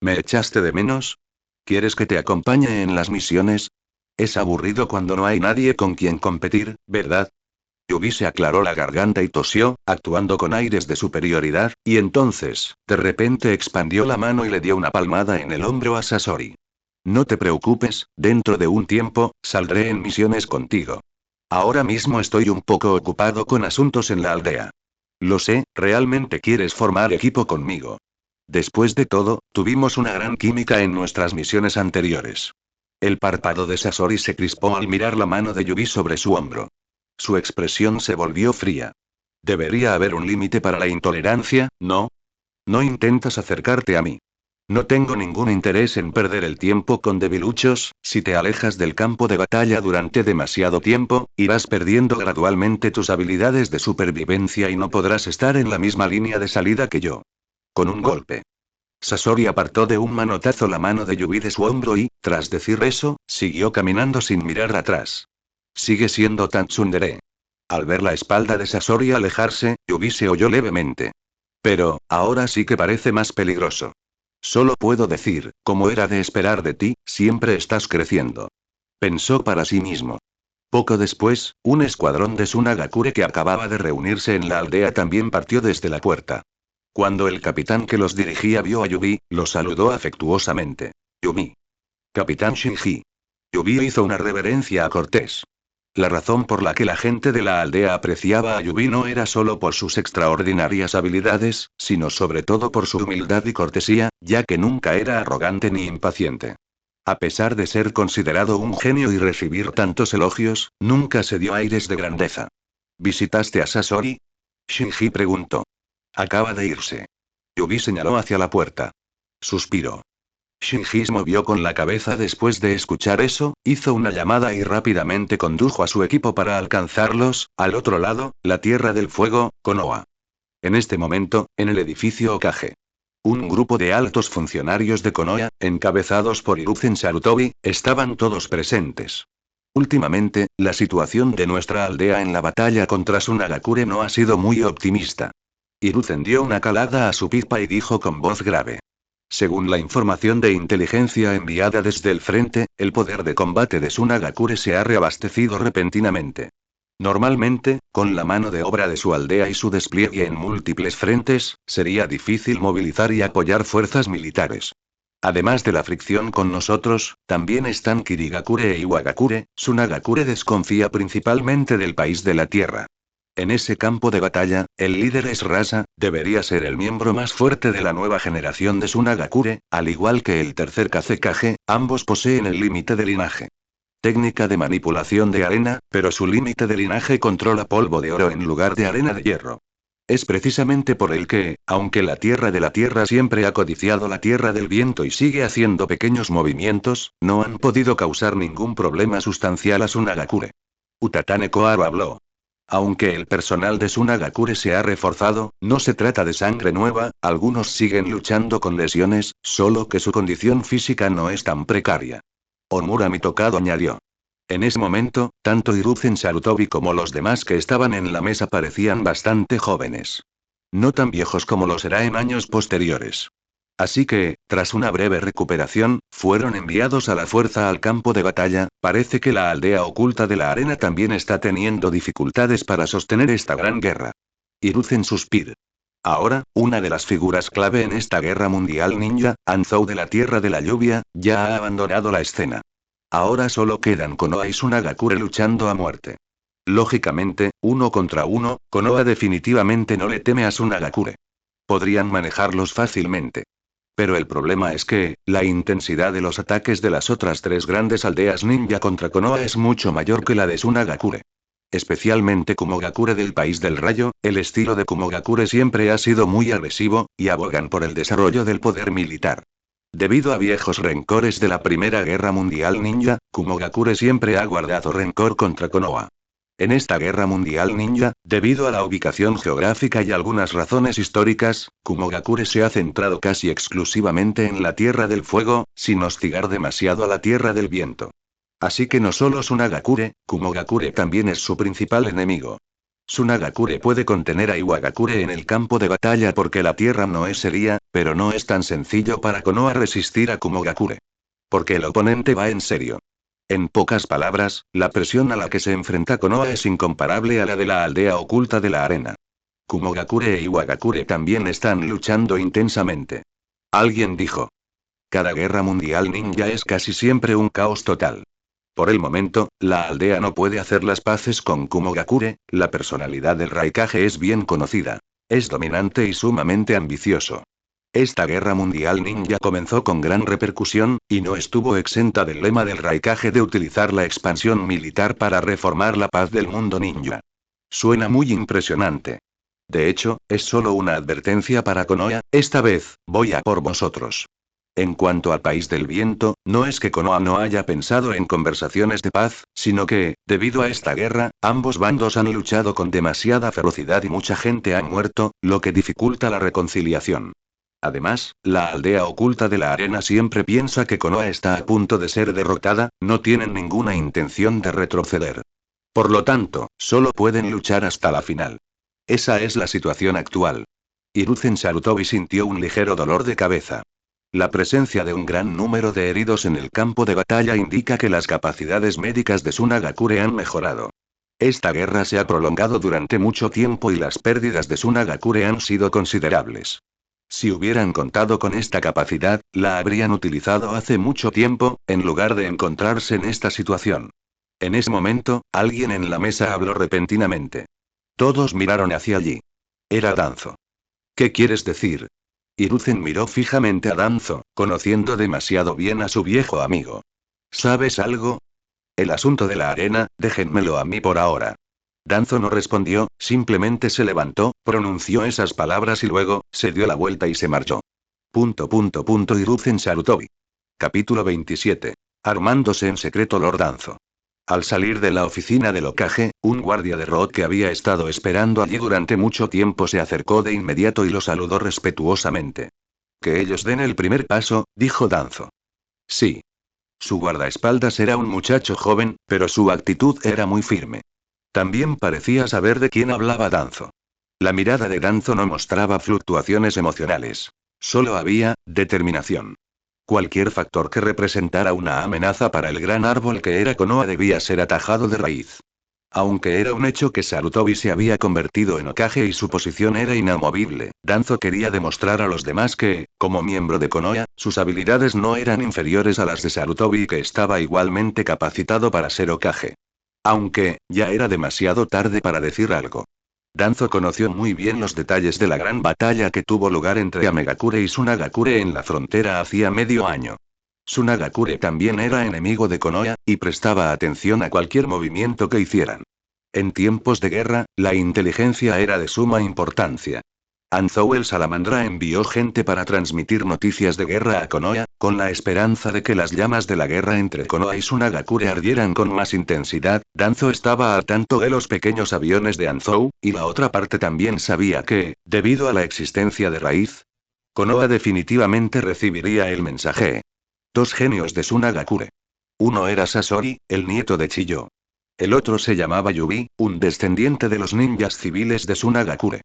¿Me echaste de menos? ¿Quieres que te acompañe en las misiones? Es aburrido cuando no hay nadie con quien competir, ¿verdad? Yubi se aclaró la garganta y tosió, actuando con aires de superioridad, y entonces, de repente expandió la mano y le dio una palmada en el hombro a Sasori. No te preocupes, dentro de un tiempo, saldré en misiones contigo. Ahora mismo estoy un poco ocupado con asuntos en la aldea. Lo sé, realmente quieres formar equipo conmigo. Después de todo, tuvimos una gran química en nuestras misiones anteriores. El párpado de Sasori se crispó al mirar la mano de Yubi sobre su hombro. Su expresión se volvió fría. Debería haber un límite para la intolerancia, ¿no? No intentas acercarte a mí. No tengo ningún interés en perder el tiempo con debiluchos, si te alejas del campo de batalla durante demasiado tiempo, irás perdiendo gradualmente tus habilidades de supervivencia y no podrás estar en la misma línea de salida que yo. Con un golpe. Sasori apartó de un manotazo la mano de Yubi de su hombro y, tras decir eso, siguió caminando sin mirar atrás. Sigue siendo tan tsundere. Al ver la espalda de Sasori alejarse, Yubi se oyó levemente. Pero, ahora sí que parece más peligroso. Solo puedo decir, como era de esperar de ti, siempre estás creciendo. Pensó para sí mismo. Poco después, un escuadrón de Tsunagakure que acababa de reunirse en la aldea también partió desde la puerta. Cuando el capitán que los dirigía vio a Yubi, lo saludó afectuosamente. Yubi. Capitán Shinji. Yubi hizo una reverencia a cortés. La razón por la que la gente de la aldea apreciaba a Yubi no era solo por sus extraordinarias habilidades, sino sobre todo por su humildad y cortesía, ya que nunca era arrogante ni impaciente. A pesar de ser considerado un genio y recibir tantos elogios, nunca se dio aires de grandeza. ¿Visitaste a Sasori? Shinji preguntó. Acaba de irse. Yubi señaló hacia la puerta. Suspiró. Shinji movió con la cabeza después de escuchar eso, hizo una llamada y rápidamente condujo a su equipo para alcanzarlos, al otro lado, la Tierra del Fuego, Konoha. En este momento, en el edificio Okage. Un grupo de altos funcionarios de Konoha, encabezados por Hiruzen Sarutobi, estaban todos presentes. Últimamente, la situación de nuestra aldea en la batalla contra Sunagakure no ha sido muy optimista. Hiruzen dio una calada a su pipa y dijo con voz grave. Según la información de inteligencia enviada desde el frente, el poder de combate de Sunagakure se ha reabastecido repentinamente. Normalmente, con la mano de obra de su aldea y su despliegue en múltiples frentes, sería difícil movilizar y apoyar fuerzas militares. Además de la fricción con nosotros, también están Kirigakure e Iwagakure. Sunagakure desconfía principalmente del país de la tierra. En ese campo de batalla, el líder es Rasa, debería ser el miembro más fuerte de la nueva generación de Sunagakure, al igual que el tercer Kazekage, ambos poseen el límite de linaje. Técnica de manipulación de arena, pero su límite de linaje controla polvo de oro en lugar de arena de hierro. Es precisamente por el que, aunque la Tierra de la Tierra siempre ha codiciado la Tierra del Viento y sigue haciendo pequeños movimientos, no han podido causar ningún problema sustancial a Sunagakure. Utatane Koharu habló. Aunque el personal de Sunagakure se ha reforzado, no se trata de sangre nueva, algunos siguen luchando con lesiones, solo que su condición física no es tan precaria. Omura Mitokado añadió. En ese momento, tanto Hiruzen Sarutobi como los demás que estaban en la mesa parecían bastante jóvenes. No tan viejos como lo será en años posteriores. Así que, tras una breve recuperación, fueron enviados a la fuerza al campo de batalla. Parece que la aldea oculta de la arena también está teniendo dificultades para sostener esta gran guerra. Hiruzen suspira. Ahora, una de las figuras clave en esta guerra mundial ninja, Anzou de la Tierra de la Lluvia, ya ha abandonado la escena. Ahora solo quedan Konoha y Sunagakure luchando a muerte. Lógicamente, uno contra uno, Konoha definitivamente no le teme a Sunagakure. Podrían manejarlos fácilmente. Pero el problema es que, la intensidad de los ataques de las otras tres grandes aldeas ninja contra Konoha es mucho mayor que la de Sunagakure. Especialmente Kumogakure del País del Rayo, el estilo de Kumogakure siempre ha sido muy agresivo, y abogan por el desarrollo del poder militar. Debido a viejos rencores de la Primera Guerra Mundial Ninja, Kumogakure siempre ha guardado rencor contra Konoha. En esta Guerra Mundial Ninja, debido a la ubicación geográfica y algunas razones históricas, Kumogakure se ha centrado casi exclusivamente en la Tierra del Fuego, sin hostigar demasiado a la Tierra del Viento. Así que no solo Sunagakure, Kumogakure también es su principal enemigo. Sunagakure puede contener a Iwagakure en el campo de batalla porque la tierra no es seria, pero no es tan sencillo para Konoha resistir a Kumogakure. Porque el oponente va en serio. En pocas palabras, la presión a la que se enfrenta Konoha es incomparable a la de la aldea oculta de la arena. Kumogakure e Iwagakure también están luchando intensamente. Alguien dijo. Cada guerra mundial ninja es casi siempre un caos total. Por el momento, la aldea no puede hacer las paces con Kumogakure. La personalidad del Raikage es bien conocida. Es dominante y sumamente ambicioso. Esta guerra mundial ninja comenzó con gran repercusión, y no estuvo exenta del lema del Raikage de utilizar la expansión militar para reformar la paz del mundo ninja. Suena muy impresionante. De hecho, es solo una advertencia para Konoha, esta vez, voy a por vosotros. En cuanto al País del Viento, no es que Konoha no haya pensado en conversaciones de paz, sino que, debido a esta guerra, ambos bandos han luchado con demasiada ferocidad y mucha gente ha muerto, lo que dificulta la reconciliación. Además, la aldea oculta de la arena siempre piensa que Konoha está a punto de ser derrotada, no tienen ninguna intención de retroceder. Por lo tanto, solo pueden luchar hasta la final. Esa es la situación actual. Hiruzen Sarutobi sintió un ligero dolor de cabeza. La presencia de un gran número de heridos en el campo de batalla indica que las capacidades médicas de Sunagakure han mejorado. Esta guerra se ha prolongado durante mucho tiempo y las pérdidas de Sunagakure han sido considerables. Si hubieran contado con esta capacidad, la habrían utilizado hace mucho tiempo, en lugar de encontrarse en esta situación. En ese momento, alguien en la mesa habló repentinamente. Todos miraron hacia allí. Era Danzo. ¿Qué quieres decir? Hiruzen miró fijamente a Danzo, conociendo demasiado bien a su viejo amigo. ¿Sabes algo? El asunto de la arena, déjenmelo a mí por ahora. Danzo no respondió, simplemente se levantó, pronunció esas palabras y luego, se dio la vuelta y se marchó. Hiruzen Sarutobi. Capítulo 27. Armándose en secreto Lord Danzo. Al salir de la oficina del Hokage, un guardia de Road que había estado esperando allí durante mucho tiempo se acercó de inmediato y lo saludó respetuosamente. Que ellos den el primer paso, dijo Danzo. Sí. Su guardaespaldas era un muchacho joven, pero su actitud era muy firme. También parecía saber de quién hablaba Danzo. La mirada de Danzo no mostraba fluctuaciones emocionales. Solo había determinación. Cualquier factor que representara una amenaza para el gran árbol que era Konoha debía ser atajado de raíz. Aunque era un hecho que Sarutobi se había convertido en Hokage y su posición era inamovible, Danzo quería demostrar a los demás que, como miembro de Konoha, sus habilidades no eran inferiores a las de Sarutobi y que estaba igualmente capacitado para ser Hokage. Aunque, ya era demasiado tarde para decir algo. Danzo conoció muy bien los detalles de la gran batalla que tuvo lugar entre Amegakure y Tsunagakure en la frontera hacía medio año. Tsunagakure también era enemigo de Konoha, y prestaba atención a cualquier movimiento que hicieran. En tiempos de guerra, la inteligencia era de suma importancia. Anzou el Salamandra envió gente para transmitir noticias de guerra a Konoha, con la esperanza de que las llamas de la guerra entre Konoha y Tsunagakure ardieran con más intensidad. Danzo estaba al tanto de los pequeños aviones de Anzou, y la otra parte también sabía que, debido a la existencia de raíz, Konoha definitivamente recibiría el mensaje. Dos genios de Tsunagakure. Uno era Sasori, el nieto de Chiyo. El otro se llamaba Yubi, un descendiente de los ninjas civiles de Tsunagakure.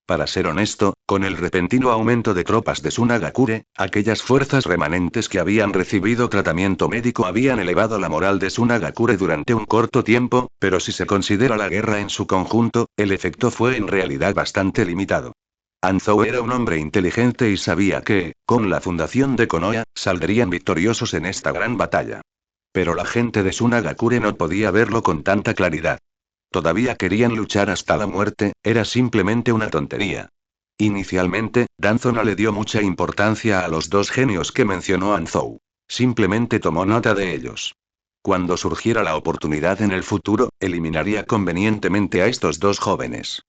Para ser honesto, con el repentino aumento de tropas de Tsunagakure, aquellas fuerzas remanentes que habían recibido tratamiento médico habían elevado la moral de Tsunagakure durante un corto tiempo, pero si se considera la guerra en su conjunto, el efecto fue en realidad bastante limitado. Anzou era un hombre inteligente y sabía que, con la fundación de Konoha, saldrían victoriosos en esta gran batalla. Pero la gente de Tsunagakure no podía verlo con tanta claridad. Todavía querían luchar hasta la muerte, era simplemente una tontería. Inicialmente, Danzo no le dio mucha importancia a los dos genios que mencionó Anzou. Simplemente tomó nota de ellos. Cuando surgiera la oportunidad en el futuro, eliminaría convenientemente a estos dos jóvenes.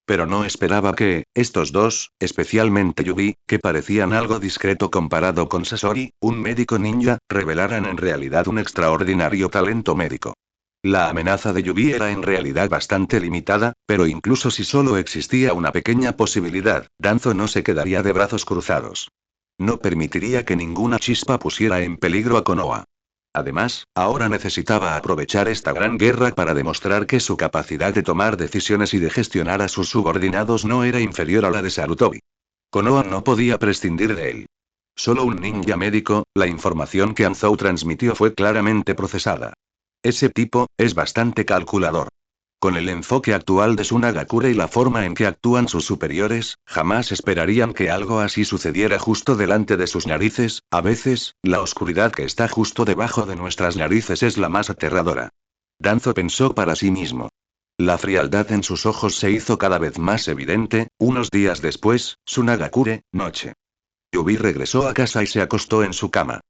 Pero no esperaba que, estos dos, especialmente Yubi, que parecían algo discreto comparado con Sasori, un médico ninja, revelaran en realidad un extraordinario talento médico. La amenaza de Yubi era en realidad bastante limitada, pero incluso si solo existía una pequeña posibilidad, Danzo no se quedaría de brazos cruzados. No permitiría que ninguna chispa pusiera en peligro a Konoha. Además, ahora necesitaba aprovechar esta gran guerra para demostrar que su capacidad de tomar decisiones y de gestionar a sus subordinados no era inferior a la de Sarutobi. Konoha no podía prescindir de él. Solo un ninja médico, la información que Anzou transmitió fue claramente procesada. Ese tipo, es bastante calculador. Con el enfoque actual de Tsunagakure y la forma en que actúan sus superiores, jamás esperarían que algo así sucediera justo delante de sus narices. A veces, la oscuridad que está justo debajo de nuestras narices es la más aterradora. Danzo pensó para sí mismo. La frialdad en sus ojos se hizo cada vez más evidente. Unos días después, Tsunagakure, noche. Yubi regresó a casa y se acostó en su cama.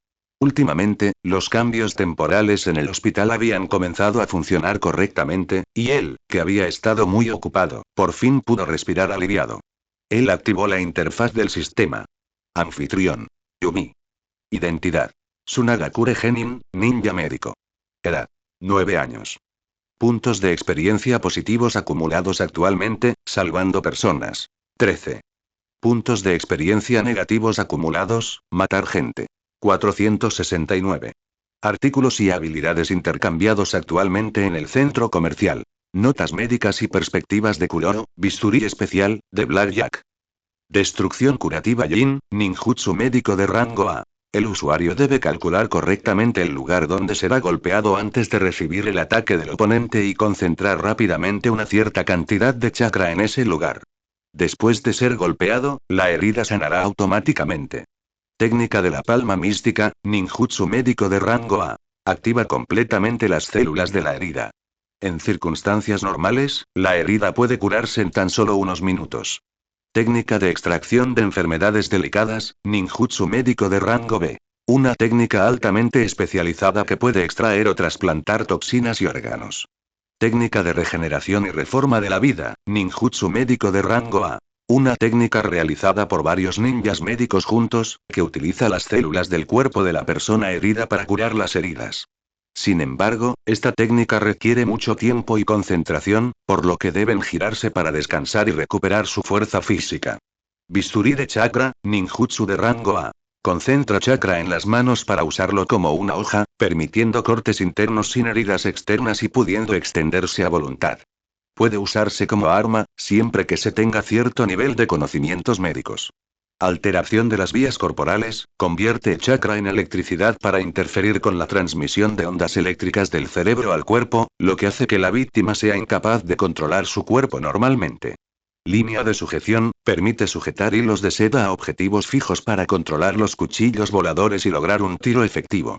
Últimamente, los cambios temporales en el hospital habían comenzado a funcionar correctamente, y él, que había estado muy ocupado, por fin pudo respirar aliviado. Él activó la interfaz del sistema. Anfitrión. Yumi. Identidad. Tsunagakure Genin, ninja médico. Edad. 9 años. Puntos de experiencia positivos acumulados actualmente, salvando personas. 13. Puntos de experiencia negativos acumulados, matar gente. 469. Artículos y habilidades intercambiados actualmente en el centro comercial. Notas médicas y perspectivas de Kuroro, bisturí especial, de Blackjack. Destrucción curativa Yin, ninjutsu médico de rango A. El usuario debe calcular correctamente el lugar donde será golpeado antes de recibir el ataque del oponente y concentrar rápidamente una cierta cantidad de chakra en ese lugar. Después de ser golpeado, la herida sanará automáticamente. Técnica de la palma mística, ninjutsu médico de rango A. Activa completamente las células de la herida. En circunstancias normales, la herida puede curarse en tan solo unos minutos. Técnica de extracción de enfermedades delicadas, ninjutsu médico de rango B. Una técnica altamente especializada que puede extraer o trasplantar toxinas y órganos. Técnica de regeneración y reforma de la vida, ninjutsu médico de rango A. Una técnica realizada por varios ninjas médicos juntos, que utiliza las células del cuerpo de la persona herida para curar las heridas. Sin embargo, esta técnica requiere mucho tiempo y concentración, por lo que deben girarse para descansar y recuperar su fuerza física. Bisturí de chakra, ninjutsu de rango A. Concentra chakra en las manos para usarlo como una hoja, permitiendo cortes internos sin heridas externas y pudiendo extenderse a voluntad. Puede usarse como arma, siempre que se tenga cierto nivel de conocimientos médicos. Alteración de las vías corporales, convierte chakra en electricidad para interferir con la transmisión de ondas eléctricas del cerebro al cuerpo, lo que hace que la víctima sea incapaz de controlar su cuerpo normalmente. Línea de sujeción, permite sujetar hilos de seda a objetivos fijos para controlar los cuchillos voladores y lograr un tiro efectivo.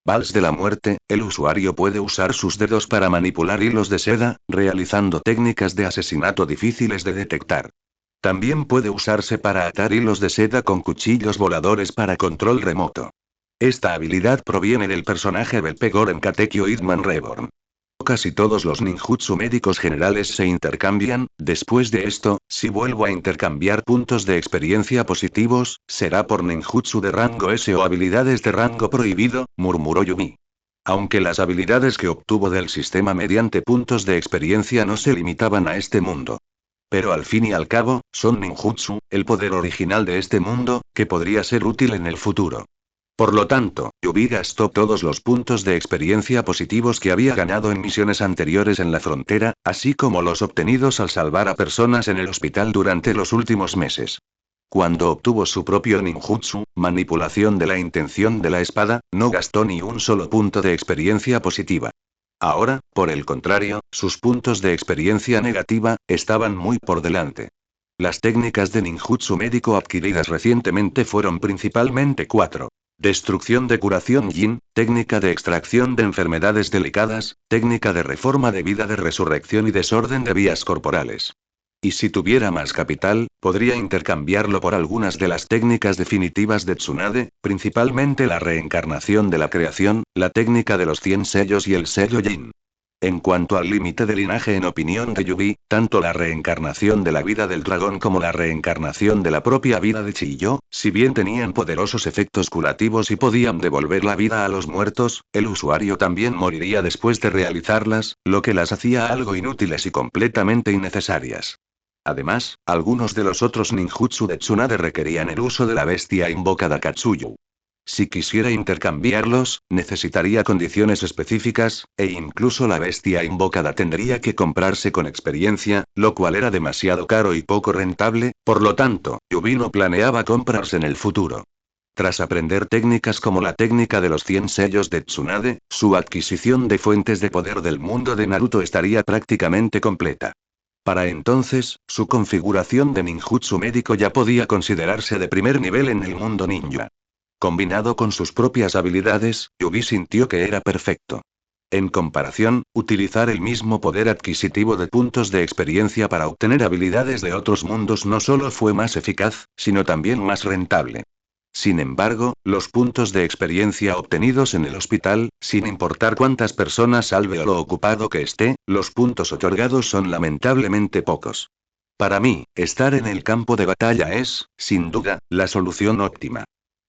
Vals de la muerte, el usuario puede usar sus dedos para manipular hilos de seda, realizando técnicas de asesinato difíciles de detectar. También puede usarse para atar hilos de seda con cuchillos voladores para control remoto. Esta habilidad proviene del personaje Belpegoren Katekyo Hitman Reborn. Casi todos los ninjutsu médicos generales se intercambian. Después de esto, si vuelvo a intercambiar puntos de experiencia positivos, será por ninjutsu de rango S o habilidades de rango prohibido, murmuró Yumi. Aunque las habilidades que obtuvo del sistema mediante puntos de experiencia no se limitaban a este mundo. Pero al fin y al cabo, son ninjutsu, el poder original de este mundo, que podría ser útil en el futuro. Por lo tanto, Yubi gastó todos los puntos de experiencia positivos que había ganado en misiones anteriores en la frontera, así como los obtenidos al salvar a personas en el hospital durante los últimos meses. Cuando obtuvo su propio ninjutsu, manipulación de la intención de la espada, no gastó ni un solo punto de experiencia positiva. Ahora, por el contrario, sus puntos de experiencia negativa, estaban muy por delante. Las técnicas de ninjutsu médico adquiridas recientemente fueron principalmente 4. Destrucción de curación yin, técnica de extracción de enfermedades delicadas, técnica de reforma de vida de resurrección y desorden de vías corporales. Y si tuviera más capital, podría intercambiarlo por algunas de las técnicas definitivas de Tsunade, principalmente la reencarnación de la creación, la técnica de los 100 sellos y el sello yin. En cuanto al límite de linaje en opinión de Yubi, tanto la reencarnación de la vida del dragón como la reencarnación de la propia vida de Chiyo, si bien tenían poderosos efectos curativos y podían devolver la vida a los muertos, el usuario también moriría después de realizarlas, lo que las hacía algo inútiles y completamente innecesarias. Además, algunos de los otros ninjutsu de Tsunade requerían el uso de la bestia invocada Katsuyu. Si quisiera intercambiarlos, necesitaría condiciones específicas, e incluso la bestia invocada tendría que comprarse con experiencia, lo cual era demasiado caro y poco rentable, por lo tanto, Yubi no planeaba comprarse en el futuro. Tras aprender técnicas como la técnica de los 100 sellos de Tsunade, su adquisición de fuentes de poder del mundo de Naruto estaría prácticamente completa. Para entonces, su configuración de ninjutsu médico ya podía considerarse de primer nivel en el mundo ninja. Combinado con sus propias habilidades, Yubi sintió que era perfecto. En comparación, utilizar el mismo poder adquisitivo de puntos de experiencia para obtener habilidades de otros mundos no solo fue más eficaz, sino también más rentable. Sin embargo, los puntos de experiencia obtenidos en el hospital, sin importar cuántas personas salve o lo ocupado que esté, los puntos otorgados son lamentablemente pocos. Para mí, estar en el campo de batalla es, sin duda, la solución óptima.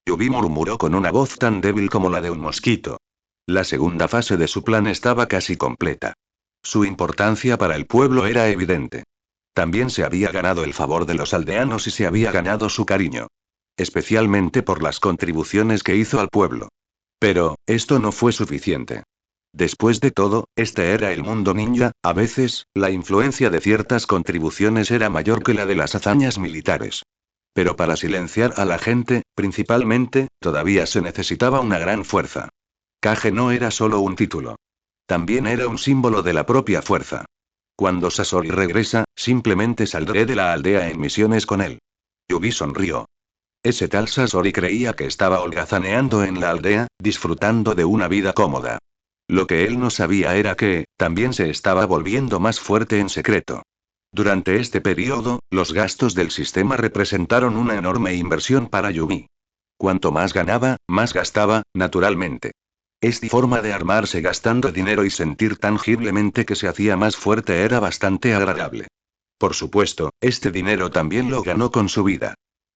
Yubi murmuró con una voz tan débil como la de un mosquito. La segunda fase de su plan estaba casi completa. Su importancia para el pueblo era evidente. También se había ganado el favor de los aldeanos y se había ganado su cariño. Especialmente por las contribuciones que hizo al pueblo. Pero, esto no fue suficiente. Después de todo, este era el mundo ninja, a veces, la influencia de ciertas contribuciones era mayor que la de las hazañas militares. Pero para silenciar a la gente, principalmente, todavía se necesitaba una gran fuerza. Kage no era solo un título. También era un símbolo de la propia fuerza. Cuando Sasori regresa, simplemente saldré de la aldea en misiones con él. Yubi sonrió. Ese tal Sasori creía que estaba holgazaneando en la aldea, disfrutando de una vida cómoda. Lo que él no sabía era que, también se estaba volviendo más fuerte en secreto. Durante este periodo, los gastos del sistema representaron una enorme inversión para Yubi. Cuanto más ganaba, más gastaba, naturalmente. Esta forma de armarse gastando dinero y sentir tangiblemente que se hacía más fuerte era bastante agradable. Por supuesto, este dinero también lo ganó con su vida.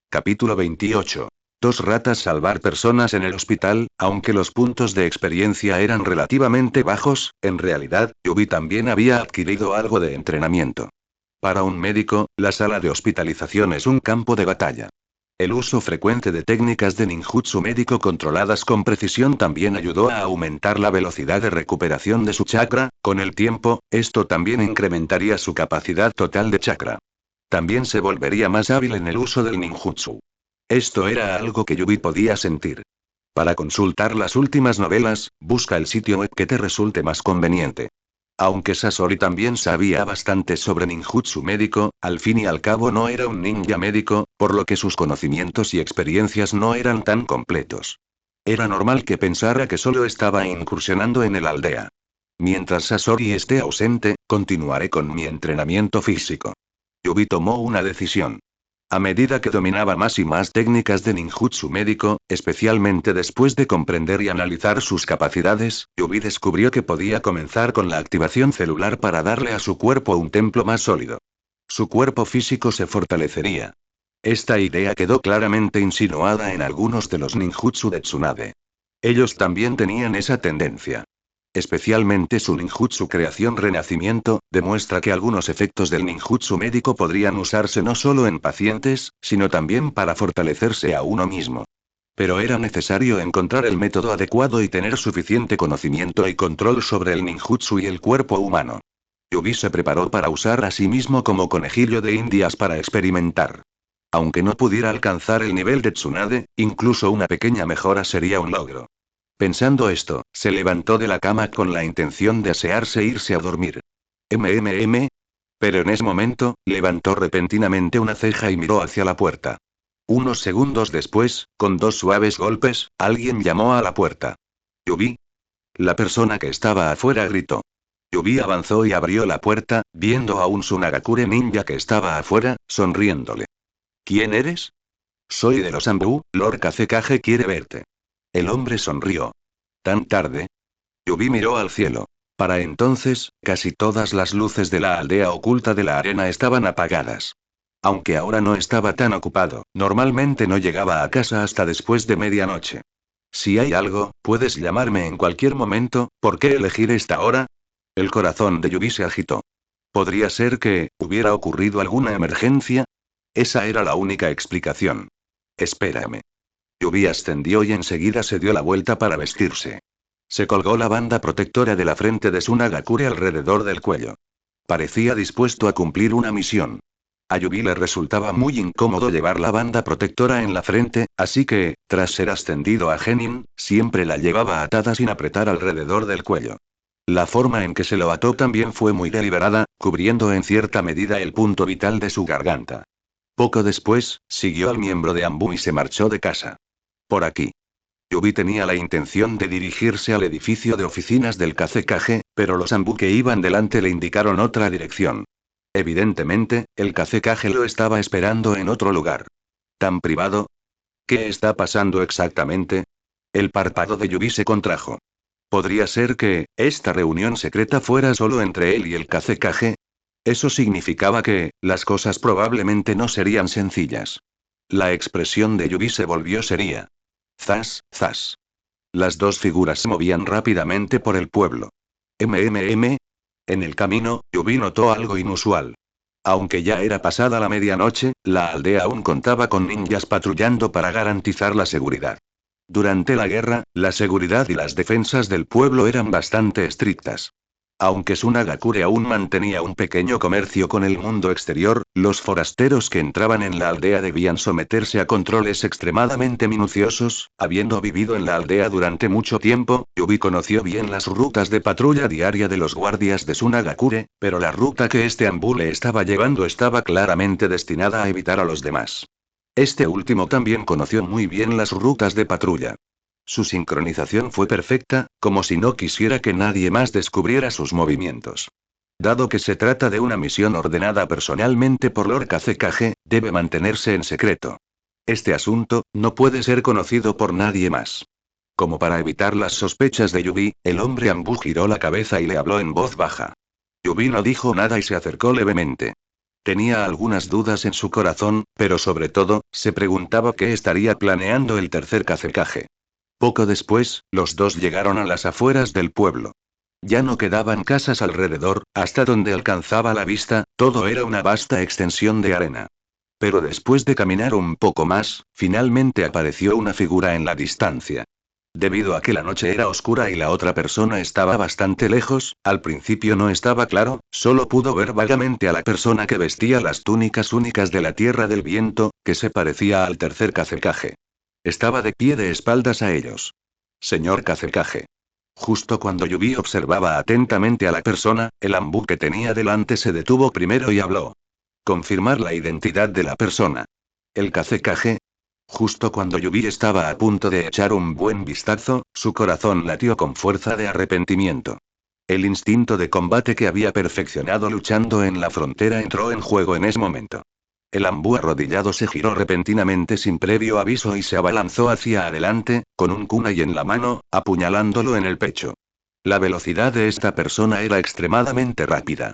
Capítulo 28. Dos ratas salvar personas en el hospital. Aunque los puntos de experiencia eran relativamente bajos, en realidad, Yubi también había adquirido algo de entrenamiento. Para un médico, la sala de hospitalización es un campo de batalla. El uso frecuente de técnicas de ninjutsu médico controladas con precisión también ayudó a aumentar la velocidad de recuperación de su chakra. Con el tiempo, esto también incrementaría su capacidad total de chakra. También se volvería más hábil en el uso del ninjutsu. Esto era algo que Yubi podía sentir. Para consultar las últimas novelas, busca el sitio web que te resulte más conveniente. Aunque Sasori también sabía bastante sobre ninjutsu médico, al fin y al cabo no era un ninja médico, por lo que sus conocimientos y experiencias no eran tan completos. Era normal que pensara que solo estaba incursionando en el aldea. Mientras Sasori esté ausente, continuaré con mi entrenamiento físico. Yubi tomó una decisión. A medida que dominaba más y más técnicas de ninjutsu médico, especialmente después de comprender y analizar sus capacidades, Yubi descubrió que podía comenzar con la activación celular para darle a su cuerpo un templo más sólido. Su cuerpo físico se fortalecería. Esta idea quedó claramente insinuada en algunos de los ninjutsu de Tsunade. Ellos también tenían esa tendencia. Especialmente su ninjutsu creación renacimiento, demuestra que algunos efectos del ninjutsu médico podrían usarse no solo en pacientes, sino también para fortalecerse a uno mismo. Pero era necesario encontrar el método adecuado y tener suficiente conocimiento y control sobre el ninjutsu y el cuerpo humano. Yubi se preparó para usar a sí mismo como conejillo de indias para experimentar. Aunque no pudiera alcanzar el nivel de Tsunade, incluso una pequeña mejora sería un logro. Pensando esto, se levantó de la cama con la intención de asearse e irse a dormir. MMM. Pero en ese momento, levantó repentinamente una ceja y miró hacia la puerta. Unos segundos después, con dos suaves golpes, alguien llamó a la puerta. ¿Yubi? La persona que estaba afuera gritó. Yubi avanzó y abrió la puerta, viendo a un Tsunagakure ninja que estaba afuera, sonriéndole. ¿Quién eres? Soy de los Ambu, Lord Kazekage quiere verte. El hombre sonrió. ¿Tan tarde? Yubi miró al cielo. Para entonces, casi todas las luces de la aldea oculta de la arena estaban apagadas. Aunque ahora no estaba tan ocupado, normalmente no llegaba a casa hasta después de medianoche. Si hay algo, puedes llamarme en cualquier momento. ¿Por qué elegir esta hora? El corazón de Yubi se agitó. ¿Podría ser que hubiera ocurrido alguna emergencia? Esa era la única explicación. Espérame. Yubi ascendió y enseguida se dio la vuelta para vestirse. Se colgó la banda protectora de la frente de Tsunagakure alrededor del cuello. Parecía dispuesto a cumplir una misión. A Yubi le resultaba muy incómodo llevar la banda protectora en la frente, así que, tras ser ascendido a Genin, siempre la llevaba atada sin apretar alrededor del cuello. La forma en que se lo ató también fue muy deliberada, cubriendo en cierta medida el punto vital de su garganta. Poco después, siguió al miembro de Ambu y se marchó de casa. Por aquí. Yubi tenía la intención de dirigirse al edificio de oficinas del Kazekage, pero los Ambu que iban delante le indicaron otra dirección. Evidentemente, el Kazekage lo estaba esperando en otro lugar. ¿Tan privado? ¿Qué está pasando exactamente? El párpado de Yubi se contrajo. ¿Podría ser que esta reunión secreta fuera solo entre él y el Kazekage? Eso significaba que las cosas probablemente no serían sencillas. La expresión de Yubi se volvió seria. Zas, zas. Las dos figuras se movían rápidamente por el pueblo. MMM. En el camino, Yubi notó algo inusual. Aunque ya era pasada la medianoche, la aldea aún contaba con ninjas patrullando para garantizar la seguridad. Durante la guerra, la seguridad y las defensas del pueblo eran bastante estrictas. Aunque Tsunagakure aún mantenía un pequeño comercio con el mundo exterior, los forasteros que entraban en la aldea debían someterse a controles extremadamente minuciosos. Habiendo vivido en la aldea durante mucho tiempo, Yubi conoció bien las rutas de patrulla diaria de los guardias de Tsunagakure, pero la ruta que este Ambu le estaba llevando estaba claramente destinada a evitar a los demás. Este último también conoció muy bien las rutas de patrulla. Su sincronización fue perfecta, como si no quisiera que nadie más descubriera sus movimientos. Dado que se trata de una misión ordenada personalmente por Lord Kazekage, debe mantenerse en secreto. Este asunto no puede ser conocido por nadie más. Como para evitar las sospechas de Yubi, el hombre Ambu giró la cabeza y le habló en voz baja. Yubi no dijo nada y se acercó levemente. Tenía algunas dudas en su corazón, pero sobre todo, se preguntaba qué estaría planeando el tercer Kazekage. Poco después, los dos llegaron a las afueras del pueblo. Ya no quedaban casas alrededor, hasta donde alcanzaba la vista, todo era una vasta extensión de arena. Pero después de caminar un poco más, finalmente apareció una figura en la distancia. Debido a que la noche era oscura y la otra persona estaba bastante lejos, al principio no estaba claro, solo pudo ver vagamente a la persona que vestía las túnicas únicas de la Tierra del Viento, que se parecía al tercer Kazekage. Estaba de pie de espaldas a ellos. Señor Kazekage. Justo cuando Yubi observaba atentamente a la persona, el ambú que tenía delante se detuvo primero y habló. Confirmar la identidad de la persona. El Kazekage. Justo cuando Yubi estaba a punto de echar un buen vistazo, su corazón latió con fuerza de arrepentimiento. El instinto de combate que había perfeccionado luchando en la frontera entró en juego en ese momento. El ambú arrodillado se giró repentinamente sin previo aviso y se abalanzó hacia adelante, con un kunai en la mano, apuñalándolo en el pecho. La velocidad de esta persona era extremadamente rápida.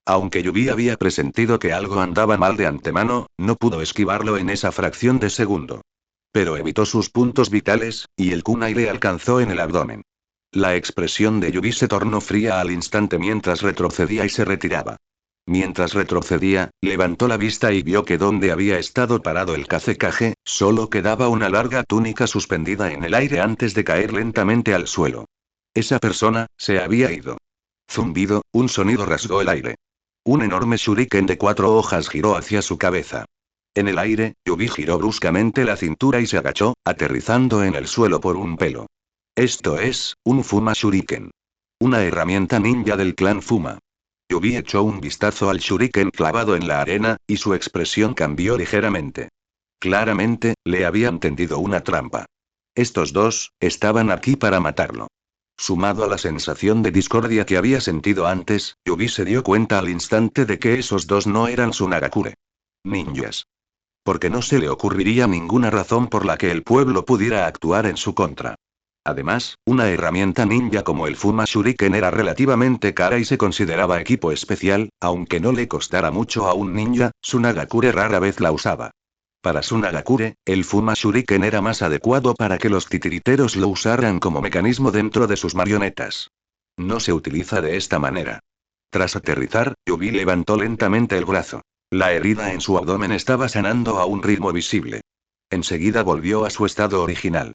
Aunque Yubi había presentido que algo andaba mal de antemano, no pudo esquivarlo en esa fracción de segundo. Pero evitó sus puntos vitales, y el kunai le alcanzó en el abdomen. La expresión de Yubi se tornó fría al instante mientras retrocedía y se retiraba. Mientras retrocedía, levantó la vista y vio que donde había estado parado el Kazekage, solo quedaba una larga túnica suspendida en el aire antes de caer lentamente al suelo. Esa persona, se había ido. Zumbido, un sonido rasgó el aire. Un enorme shuriken de 4 hojas giró hacia su cabeza. En el aire, Yubi giró bruscamente la cintura y se agachó, aterrizando en el suelo por un pelo. Esto es, un Fuma Shuriken. Una herramienta ninja del clan Fuma. Yubi echó un vistazo al shuriken clavado en la arena, y su expresión cambió ligeramente. Claramente, le habían tendido una trampa. Estos dos, estaban aquí para matarlo. Sumado a la sensación de discordia que había sentido antes, Yubi se dio cuenta al instante de que esos dos no eran Tsunagakure. Ninjas. Porque no se le ocurriría ninguna razón por la que el pueblo pudiera actuar en su contra. Además, una herramienta ninja como el Fuma Shuriken era relativamente cara y se consideraba equipo especial, aunque no le costara mucho a un ninja, Tsunagakure rara vez la usaba. Para Tsunagakure, el Fuma Shuriken era más adecuado para que los titiriteros lo usaran como mecanismo dentro de sus marionetas. No se utiliza de esta manera. Tras aterrizar, Yubi levantó lentamente el brazo. La herida en su abdomen estaba sanando a un ritmo visible. Enseguida volvió a su estado original.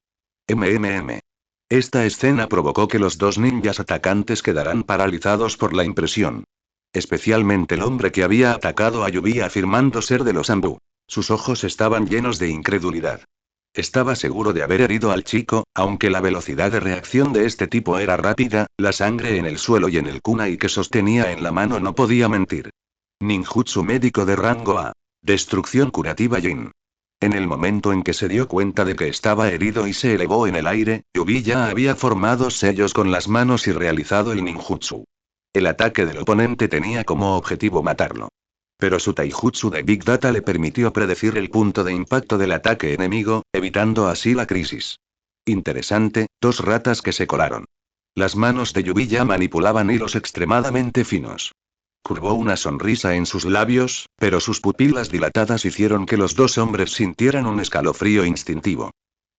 MMM. Esta escena provocó que los dos ninjas atacantes quedaran paralizados por la impresión. Especialmente el hombre que había atacado a Yubi afirmando ser de los Ambú. Sus ojos estaban llenos de incredulidad. Estaba seguro de haber herido al chico, aunque la velocidad de reacción de este tipo era rápida, la sangre en el suelo y en el kunai que sostenía en la mano no podía mentir. Ninjutsu médico de rango A. Destrucción curativa Yin. En el momento en que se dio cuenta de que estaba herido y se elevó en el aire, Yubi ya había formado sellos con las manos y realizado el ninjutsu. El ataque del oponente tenía como objetivo matarlo. Pero su taijutsu de Big Data le permitió predecir el punto de impacto del ataque enemigo, evitando así la crisis. Interesante, dos ratas que se colaron. Las manos de Yubi ya manipulaban hilos extremadamente finos. Curvó una sonrisa en sus labios, pero sus pupilas dilatadas hicieron que los dos hombres sintieran un escalofrío instintivo.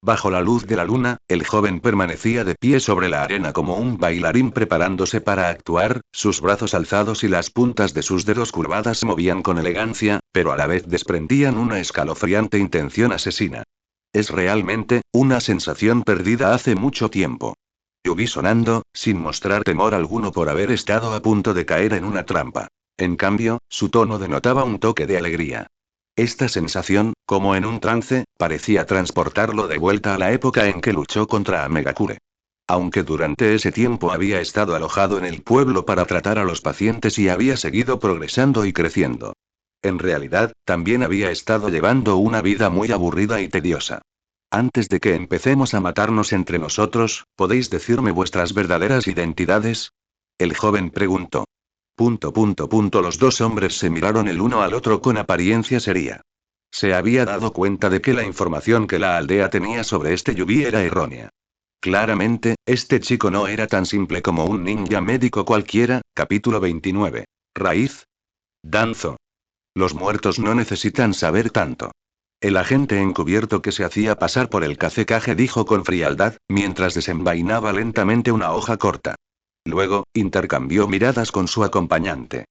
Bajo la luz de la luna, el joven permanecía de pie sobre la arena como un bailarín preparándose para actuar, sus brazos alzados y las puntas de sus dedos curvadas se movían con elegancia, pero a la vez desprendían una escalofriante intención asesina. Es realmente, una sensación perdida hace mucho tiempo. Yubi sonando, sin mostrar temor alguno por haber estado a punto de caer en una trampa. En cambio, su tono denotaba un toque de alegría. Esta sensación, como en un trance, parecía transportarlo de vuelta a la época en que luchó contra Amegakure. Aunque durante ese tiempo había estado alojado en el pueblo para tratar a los pacientes y había seguido progresando y creciendo. En realidad, también había estado llevando una vida muy aburrida y tediosa. Antes de que empecemos a matarnos entre nosotros, ¿podéis decirme vuestras verdaderas identidades? El joven preguntó. Los dos hombres se miraron el uno al otro con apariencia seria. Se había dado cuenta de que la información que la aldea tenía sobre este Yubi era errónea. Claramente, este chico no era tan simple como un ninja médico cualquiera. Capítulo 29. Raíz. Danzo. Los muertos no necesitan saber tanto. El agente encubierto que se hacía pasar por el Kazekage dijo con frialdad, mientras desenvainaba lentamente una hoja corta. Luego, intercambió miradas con su acompañante.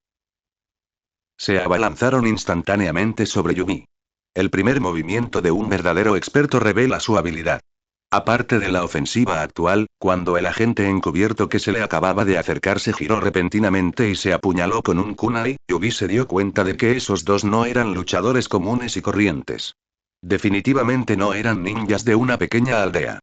Se abalanzaron instantáneamente sobre Yumi. El primer movimiento de un verdadero experto revela su habilidad. Aparte de la ofensiva actual, cuando el agente encubierto que se le acababa de acercar se giró repentinamente y se apuñaló con un kunai, Yubi se dio cuenta de que esos dos no eran luchadores comunes y corrientes. Definitivamente no eran ninjas de una pequeña aldea.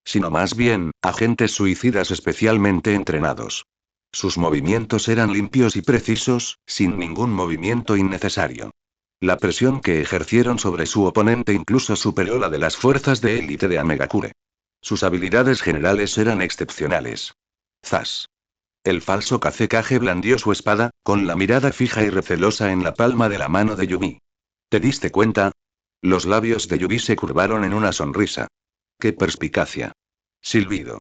Sino más bien, agentes suicidas especialmente entrenados. Sus movimientos eran limpios y precisos, sin ningún movimiento innecesario. La presión que ejercieron sobre su oponente incluso superó la de las fuerzas de élite de Amegakure. Sus habilidades generales eran excepcionales. ¡Zas! El falso Kazekage blandió su espada, con la mirada fija y recelosa en la palma de la mano de Yumi. ¿Te diste cuenta? Los labios de Yumi se curvaron en una sonrisa. ¡Qué perspicacia! Silbido.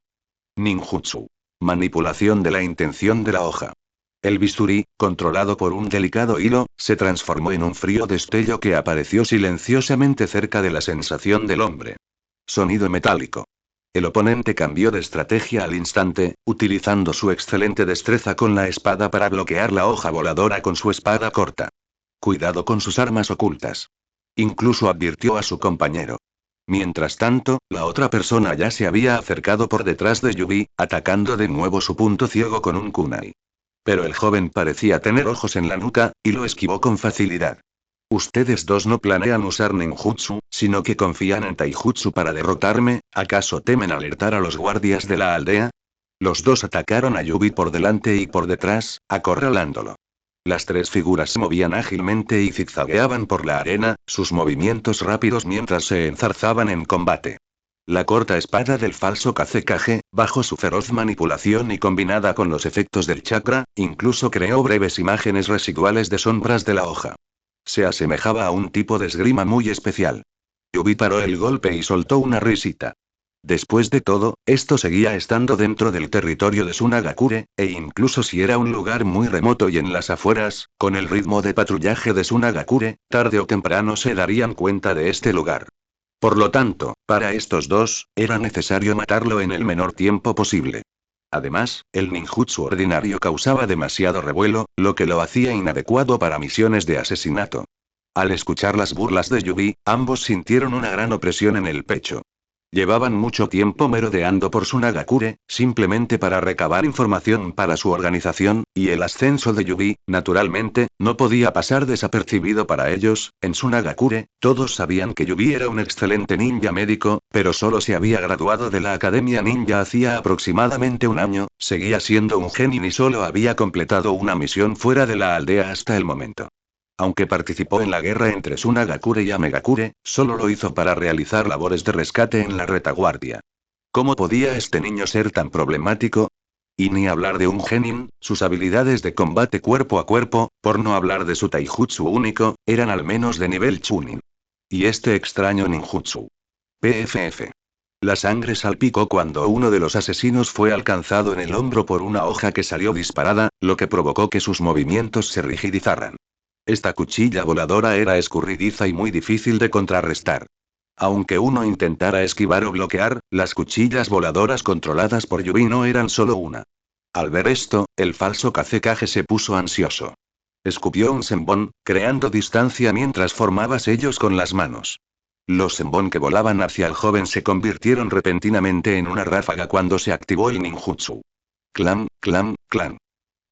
Ninjutsu. Manipulación de la intención de la hoja. El bisturí, controlado por un delicado hilo, se transformó en un frío destello que apareció silenciosamente cerca de la sensación del hombre. Sonido metálico. El oponente cambió de estrategia al instante, utilizando su excelente destreza con la espada para bloquear la hoja voladora con su espada corta. Cuidado con sus armas ocultas. Incluso advirtió a su compañero. Mientras tanto, la otra persona ya se había acercado por detrás de Yubi, atacando de nuevo su punto ciego con un kunai. Pero el joven parecía tener ojos en la nuca, y lo esquivó con facilidad. Ustedes dos no planean usar ninjutsu, sino que confían en taijutsu para derrotarme, ¿acaso temen alertar a los guardias de la aldea? Los dos atacaron a Yubi por delante y por detrás, acorralándolo. Las tres figuras se movían ágilmente y zigzagueaban por la arena, sus movimientos rápidos mientras se enzarzaban en combate. La corta espada del falso Kazekage, bajo su feroz manipulación y combinada con los efectos del chakra, incluso creó breves imágenes residuales de sombras de la hoja. Se asemejaba a un tipo de esgrima muy especial. Yubi paró el golpe y soltó una risita. Después de todo, esto seguía estando dentro del territorio de Sunagakure, e incluso si era un lugar muy remoto y en las afueras, con el ritmo de patrullaje de Sunagakure, tarde o temprano se darían cuenta de este lugar. Por lo tanto, para estos dos, era necesario matarlo en el menor tiempo posible. Además, el ninjutsu ordinario causaba demasiado revuelo, lo que lo hacía inadecuado para misiones de asesinato. Al escuchar las burlas de Yubi, ambos sintieron una gran opresión en el pecho. Llevaban mucho tiempo merodeando por Sunagakure, simplemente para recabar información para su organización, y el ascenso de Yubi, naturalmente, no podía pasar desapercibido para ellos. En Sunagakure, todos sabían que Yubi era un excelente ninja médico, pero solo se había graduado de la Academia Ninja hacía aproximadamente un año, seguía siendo un genin y solo había completado una misión fuera de la aldea hasta el momento. Aunque participó en la guerra entre Sunagakure y Amegakure, solo lo hizo para realizar labores de rescate en la retaguardia. ¿Cómo podía este niño ser tan problemático? Y ni hablar de un genin, sus habilidades de combate cuerpo a cuerpo, por no hablar de su taijutsu único, eran al menos de nivel chunin. Y este extraño ninjutsu. PFF. La sangre salpicó cuando uno de los asesinos fue alcanzado en el hombro por una hoja que salió disparada, lo que provocó que sus movimientos se rigidizaran. Esta cuchilla voladora era escurridiza y muy difícil de contrarrestar. Aunque uno intentara esquivar o bloquear, las cuchillas voladoras controladas por Yubi no eran solo una. Al ver esto, el falso Kazekage se puso ansioso. Escupió un senbon, creando distancia mientras formaba sellos con las manos. Los senbon que volaban hacia el joven se convirtieron repentinamente en una ráfaga cuando se activó el ninjutsu. Clam, clam, clam.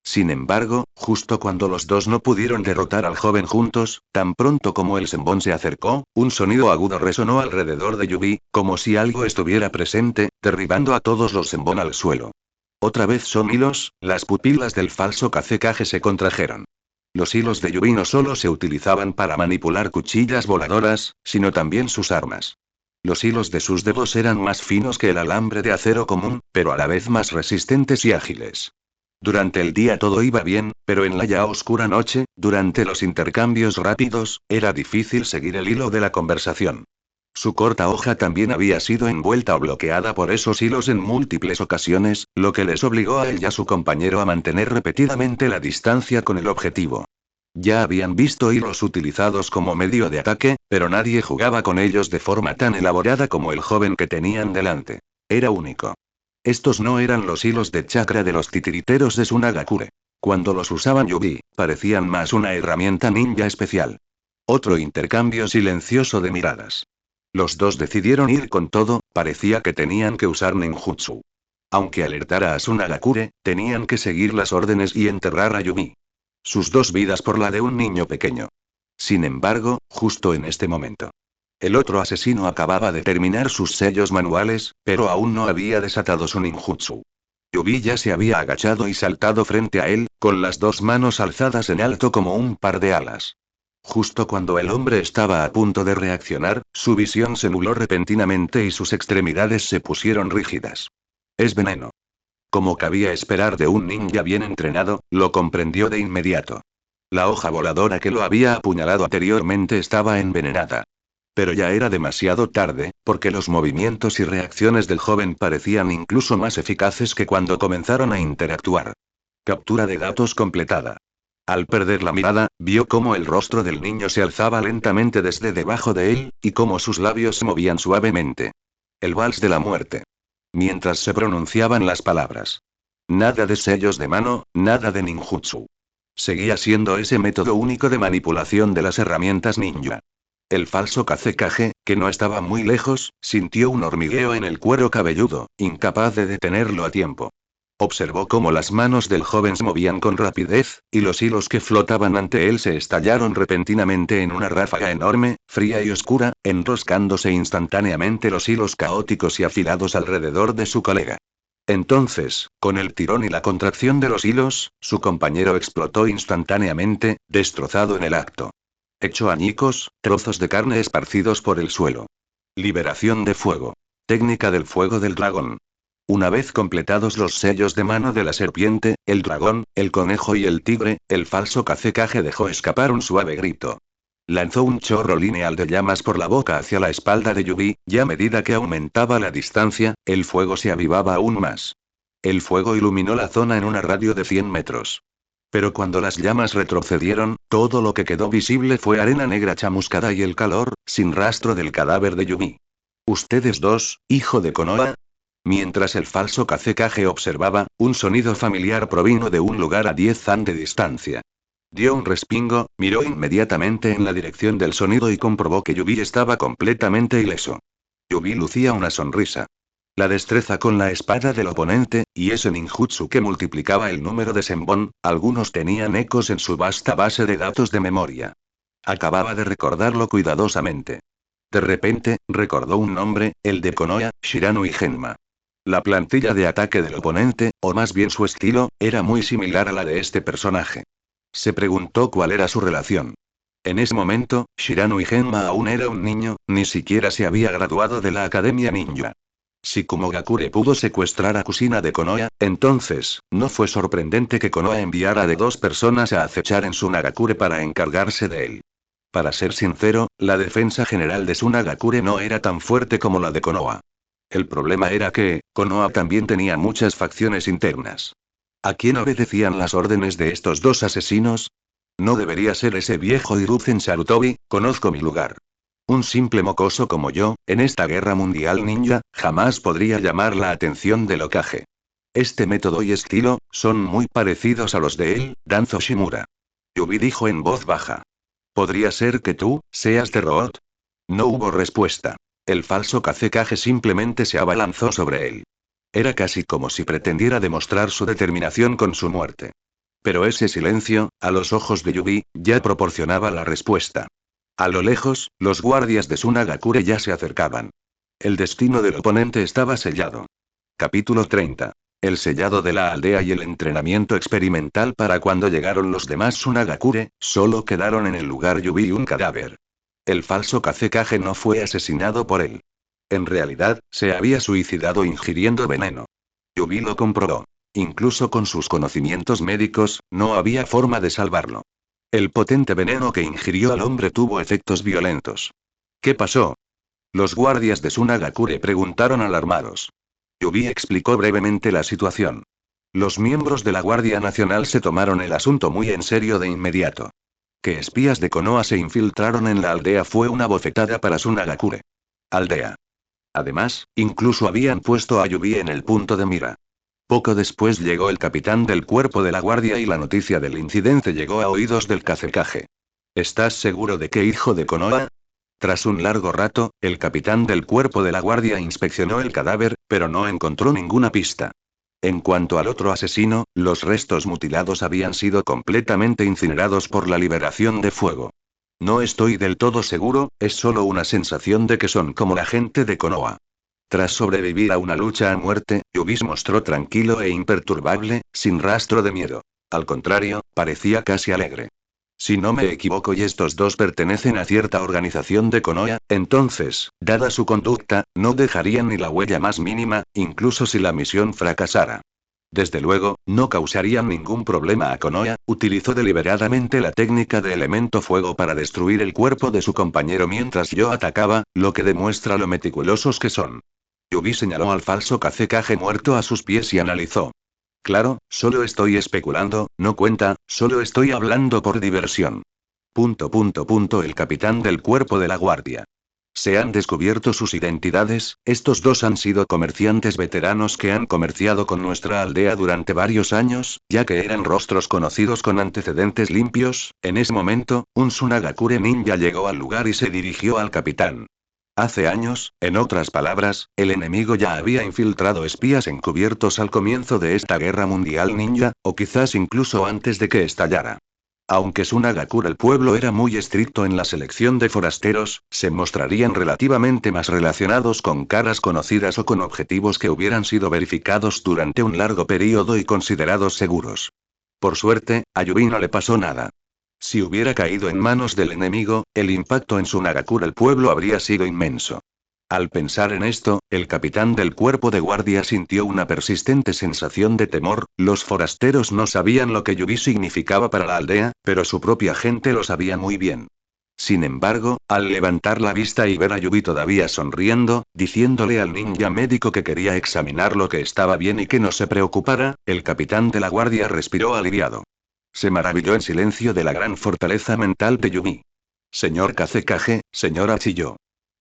Sin embargo, justo cuando los dos no pudieron derrotar al joven juntos, tan pronto como el senbon se acercó, un sonido agudo resonó alrededor de Yubi, como si algo estuviera presente, derribando a todos los senbon al suelo. Otra vez son hilos, las pupilas del falso Kazekage se contrajeron. Los hilos de Yubi no solo se utilizaban para manipular cuchillas voladoras, sino también sus armas. Los hilos de sus dedos eran más finos que el alambre de acero común, pero a la vez más resistentes y ágiles. Durante el día todo iba bien, pero en la ya oscura noche, durante los intercambios rápidos, era difícil seguir el hilo de la conversación. Su corta hoja también había sido envuelta o bloqueada por esos hilos en múltiples ocasiones, lo que les obligó a él y a su compañero a mantener repetidamente la distancia con el objetivo. Ya habían visto hilos utilizados como medio de ataque, pero nadie jugaba con ellos de forma tan elaborada como el joven que tenían delante. Era único. Estos no eran los hilos de chakra de los titiriteros de Sunagakure. Cuando los usaban Yubi, parecían más una herramienta ninja especial. Otro intercambio silencioso de miradas. Los dos decidieron ir con todo, parecía que tenían que usar ninjutsu. Aunque alertara a Sunagakure, tenían que seguir las órdenes y enterrar a Yubi. Sus dos vidas por la de un niño pequeño. Sin embargo, justo en este momento. El otro asesino acababa de terminar sus sellos manuales, pero aún no había desatado su ninjutsu. Yubi ya se había agachado y saltado frente a él, con las dos manos alzadas en alto como un par de alas. Justo cuando el hombre estaba a punto de reaccionar, su visión se nubló repentinamente y sus extremidades se pusieron rígidas. Es veneno. Como cabía esperar de un ninja bien entrenado, lo comprendió de inmediato. La hoja voladora que lo había apuñalado anteriormente estaba envenenada. Pero ya era demasiado tarde, porque los movimientos y reacciones del joven parecían incluso más eficaces que cuando comenzaron a interactuar. Captura de datos completada. Al perder la mirada, vio cómo el rostro del niño se alzaba lentamente desde debajo de él, y cómo sus labios se movían suavemente. El vals de la muerte. Mientras se pronunciaban las palabras. Nada de sellos de mano, nada de ninjutsu. Seguía siendo ese método único de manipulación de las herramientas ninja. El falso Kazekage, que no estaba muy lejos, sintió un hormigueo en el cuero cabelludo, incapaz de detenerlo a tiempo. Observó cómo las manos del joven se movían con rapidez, y los hilos que flotaban ante él se estallaron repentinamente en una ráfaga enorme, fría y oscura, enroscándose instantáneamente los hilos caóticos y afilados alrededor de su colega. Entonces, con el tirón y la contracción de los hilos, su compañero explotó instantáneamente, destrozado en el acto. Hecho añicos, trozos de carne esparcidos por el suelo. Liberación de fuego. Técnica del fuego del dragón. Una vez completados los sellos de mano de la serpiente, el dragón, el conejo y el tigre, el falso Kazekage dejó escapar un suave grito. Lanzó un chorro lineal de llamas por la boca hacia la espalda de Yubi, y a medida que aumentaba la distancia, el fuego se avivaba aún más. El fuego iluminó la zona en un radio de 100 metros. Pero cuando las llamas retrocedieron, todo lo que quedó visible fue arena negra chamuscada y el calor, sin rastro del cadáver de Yubi. ¿Ustedes dos, hijo de Konoha? Mientras el falso Kazekage observaba, un sonido familiar provino de un lugar a 10 zan de distancia. Dio un respingo, miró inmediatamente en la dirección del sonido y comprobó que Yubi estaba completamente ileso. Yubi lucía una sonrisa. La destreza con la espada del oponente, y ese ninjutsu que multiplicaba el número de senbon, algunos tenían ecos en su vasta base de datos de memoria. Acababa de recordarlo cuidadosamente. De repente, recordó un nombre, el de Konoha, Shirano y Genma. La plantilla de ataque del oponente, o más bien su estilo, era muy similar a la de este personaje. Se preguntó cuál era su relación. En ese momento, Shirano y Genma aún era un niño, ni siquiera se había graduado de la Academia Ninja. Si Kumogakure pudo secuestrar a Kusina de Konoha, entonces, no fue sorprendente que Konoha enviara de dos personas a acechar en Sunagakure para encargarse de él. Para ser sincero, la defensa general de Sunagakure no era tan fuerte como la de Konoha. El problema era que, Konoha también tenía muchas facciones internas. ¿A quién obedecían las órdenes de estos dos asesinos? No debería ser ese viejo Hiruzen Sarutobi, conozco mi lugar. Un simple mocoso como yo, en esta guerra mundial ninja, jamás podría llamar la atención del Hokage. Este método y estilo, son muy parecidos a los de él, Danzo Shimura. Yubi dijo en voz baja. ¿Podría ser que tú, seas de Root? No hubo respuesta. El falso Kazekage simplemente se abalanzó sobre él. Era casi como si pretendiera demostrar su determinación con su muerte. Pero ese silencio, a los ojos de Yubi, ya proporcionaba la respuesta. A lo lejos, los guardias de Sunagakure ya se acercaban. El destino del oponente estaba sellado. Capítulo 30. El sellado de la aldea y el entrenamiento experimental para cuando llegaron los demás Sunagakure, solo quedaron en el lugar Yubi y un cadáver. El falso Kazekage no fue asesinado por él. En realidad, se había suicidado ingiriendo veneno. Yubi lo comprobó. Incluso con sus conocimientos médicos, no había forma de salvarlo. El potente veneno que ingirió al hombre tuvo efectos violentos. ¿Qué pasó? Los guardias de Sunagakure preguntaron alarmados. Yubi explicó brevemente la situación. Los miembros de la Guardia Nacional se tomaron el asunto muy en serio de inmediato. que espías de Konoha se infiltraron en la aldea fue una bofetada para Sunagakure. Aldea. Además, incluso habían puesto a Yubi en el punto de mira. Poco después llegó el capitán del cuerpo de la guardia y la noticia del incidente llegó a oídos del Kazekage. ¿Estás seguro de que hijo de Konoha? Tras un largo rato, el capitán del cuerpo de la guardia inspeccionó el cadáver, pero no encontró ninguna pista. En cuanto al otro asesino, los restos mutilados habían sido completamente incinerados por la liberación de fuego. No estoy del todo seguro, es solo una sensación de que son como la gente de Konoha. Tras sobrevivir a una lucha a muerte, Yubi se mostró tranquilo e imperturbable, sin rastro de miedo. Al contrario, parecía casi alegre. Si no me equivoco y estos dos pertenecen a cierta organización de Konoha, entonces, dada su conducta, no dejarían ni la huella más mínima, incluso si la misión fracasara. Desde luego, no causarían ningún problema a Konoha, utilizó deliberadamente la técnica de elemento fuego para destruir el cuerpo de su compañero mientras yo atacaba, lo que demuestra lo meticulosos que son. Yubi señaló al falso Kazekage muerto a sus pies y analizó. Claro, solo estoy especulando, no cuenta, solo estoy hablando por diversión. El capitán del cuerpo de la guardia. Se han descubierto sus identidades, estos dos han sido comerciantes veteranos que han comerciado con nuestra aldea durante varios años, ya que eran rostros conocidos con antecedentes limpios. En ese momento, un Sunagakure ninja llegó al lugar y se dirigió al capitán. Hace años, en otras palabras, el enemigo ya había infiltrado espías encubiertos al comienzo de esta guerra mundial ninja, o quizás incluso antes de que estallara. Aunque Sunagakure el pueblo era muy estricto en la selección de forasteros, se mostrarían relativamente más relacionados con caras conocidas o con objetivos que hubieran sido verificados durante un largo periodo y considerados seguros. Por suerte, a Yubi no le pasó nada. Si hubiera caído en manos del enemigo, el impacto en Sunagakure el pueblo habría sido inmenso. Al pensar en esto, el capitán del cuerpo de guardia sintió una persistente sensación de temor. Los forasteros no sabían lo que Yubi significaba para la aldea, pero su propia gente lo sabía muy bien. Sin embargo, al levantar la vista y ver a Yubi todavía sonriendo, diciéndole al ninja médico que quería examinar lo que estaba bien y que no se preocupara, el capitán de la guardia respiró aliviado. Se maravilló en silencio de la gran fortaleza mental de Yubi. Señor Kazekage, señora Chiyo.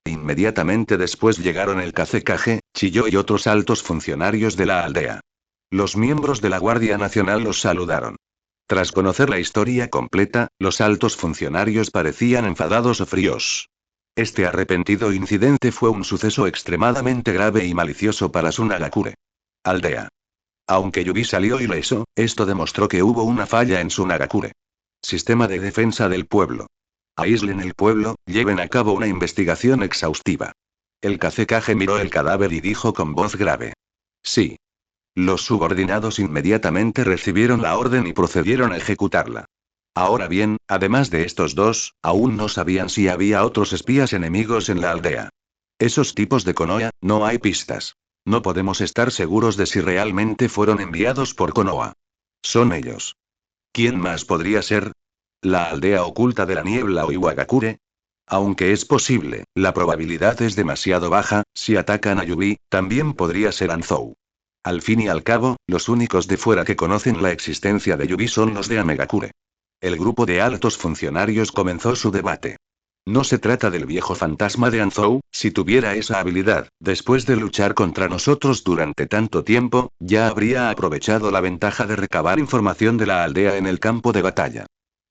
Inmediatamente después llegaron el Kazekage, Chiyo y otros altos funcionarios de la aldea. Los miembros de la Guardia Nacional los saludaron. Tras conocer la historia completa, los altos funcionarios parecían enfadados o fríos. Este arrepentido incidente fue un suceso extremadamente grave y malicioso para Sunagakure. Aldea. Aunque Yubi salió ileso, esto demostró que hubo una falla en Sunagakure. Sistema de defensa del pueblo. Aíslen el pueblo, lleven a cabo una investigación exhaustiva. El Kazekage miró el cadáver y dijo con voz grave. Sí. Los subordinados inmediatamente recibieron la orden y procedieron a ejecutarla. Ahora bien, además de estos dos, aún no sabían si había otros espías enemigos en la aldea. Esos tipos de Konoha, no hay pistas. No podemos estar seguros de si realmente fueron enviados por Konoha. Son ellos. ¿Quién más podría ser? ¿La aldea oculta de la niebla o Iwagakure? Aunque es posible, la probabilidad es demasiado baja. Si atacan a Yubi, también podría ser Anzou. Al fin y al cabo, los únicos de fuera que conocen la existencia de Yubi son los de Amegakure. El grupo de altos funcionarios comenzó su debate. No se trata del viejo fantasma de Anzou. Si tuviera esa habilidad, después de luchar contra nosotros durante tanto tiempo, ya habría aprovechado la ventaja de recabar información de la aldea en el campo de batalla.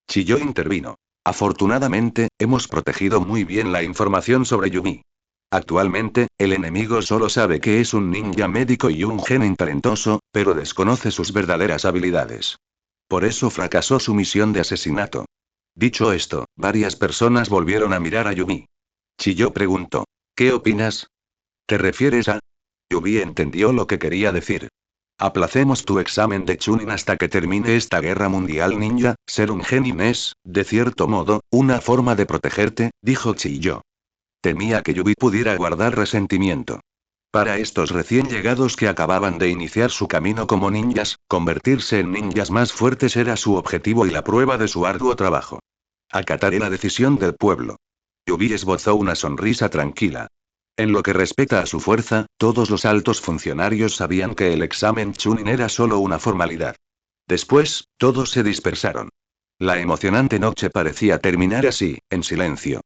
Chiyo intervino. Afortunadamente, hemos protegido muy bien la información sobre Yubi. Actualmente, el enemigo solo sabe que es un ninja médico y un genin talentoso, pero desconoce sus verdaderas habilidades. Por eso fracasó su misión de asesinato. Dicho esto, varias personas volvieron a mirar a Yubi. Chiyo preguntó. ¿Qué opinas? ¿Te refieres a...? Yubi entendió lo que quería decir. Aplacemos tu examen de Chunin hasta que termine esta guerra mundial ninja. Ser un genin es, de cierto modo, una forma de protegerte, dijo Chiyo. Temía que Yubi pudiera guardar resentimiento. Para estos recién llegados que acababan de iniciar su camino como ninjas, convertirse en ninjas más fuertes era su objetivo y la prueba de su arduo trabajo. Acataré la decisión del pueblo. Yubi esbozó una sonrisa tranquila. En lo que respecta a su fuerza, todos los altos funcionarios sabían que el examen Chunin era solo una formalidad. Después, todos se dispersaron. La emocionante noche parecía terminar así, en silencio.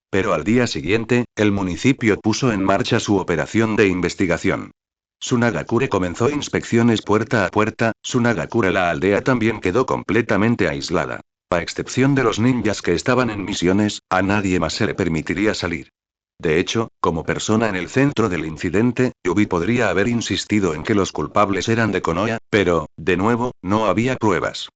Pero al día siguiente, el municipio puso en marcha su operación de investigación. Sunagakure comenzó inspecciones puerta a puerta. Sunagakure, la aldea también quedó completamente aislada. A excepción de los ninjas que estaban en misiones, a nadie más se le permitiría salir. De hecho, como persona en el centro del incidente, Yubi podría haber insistido en que los culpables eran de Konoha, pero, de nuevo, no había pruebas.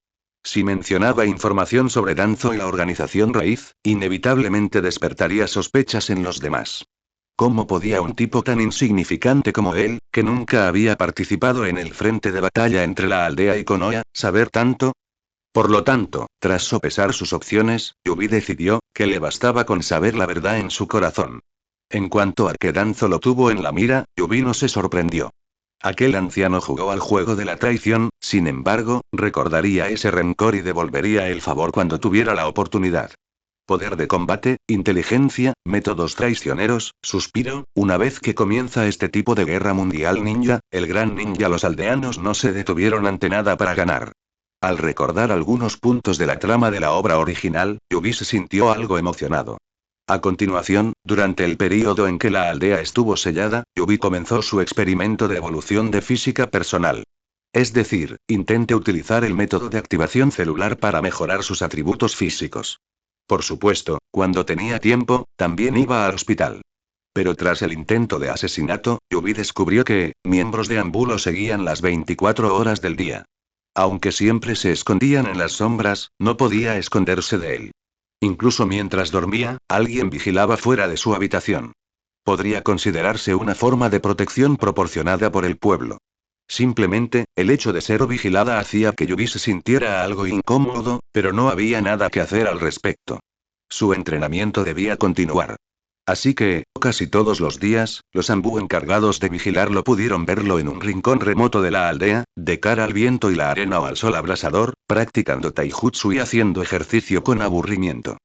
Si mencionaba información sobre Danzo y la organización raíz, inevitablemente despertaría sospechas en los demás. ¿Cómo podía un tipo tan insignificante como él, que nunca había participado en el frente de batalla entre la aldea y Konoha, saber tanto? Por lo tanto, tras sopesar sus opciones, Yubi decidió que le bastaba con saber la verdad en su corazón. En cuanto a que Danzo lo tuvo en la mira, Yubi no se sorprendió. Aquel anciano jugó al juego de la traición, sin embargo, recordaría ese rencor y devolvería el favor cuando tuviera la oportunidad. Poder de combate, inteligencia, métodos traicioneros, suspiro. Una vez que comienza este tipo de guerra mundial ninja, el gran ninja, los aldeanos no se detuvieron ante nada para ganar. Al recordar algunos puntos de la trama de la obra original, Yubi se sintió algo emocionado. A continuación, durante el período en que la aldea estuvo sellada, Yubi comenzó su experimento de evolución de física personal. Es decir, intente utilizar el método de activación celular para mejorar sus atributos físicos. Por supuesto, cuando tenía tiempo, también iba al hospital. Pero tras el intento de asesinato, Yubi descubrió que, miembros de Ambu lo seguían las 24 horas del día. Aunque siempre se escondían en las sombras, no podía esconderse de él. Incluso mientras dormía, alguien vigilaba fuera de su habitación. Podría considerarse una forma de protección proporcionada por el pueblo. Simplemente, el hecho de ser vigilada hacía que Yubi se sintiera algo incómodo, pero no había nada que hacer al respecto. Su entrenamiento debía continuar. Así que, casi todos los días, los Ambu encargados de vigilarlo pudieron verlo en un rincón remoto de la aldea, de cara al viento y la arena o al sol abrasador, practicando taijutsu y haciendo ejercicio con aburrimiento.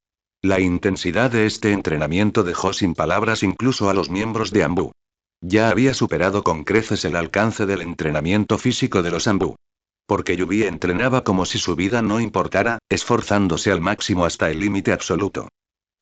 La intensidad de este entrenamiento dejó sin palabras incluso a los miembros de Ambu. Ya había superado con creces el alcance del entrenamiento físico de los Ambu. Porque Yubi entrenaba como si su vida no importara, esforzándose al máximo hasta el límite absoluto.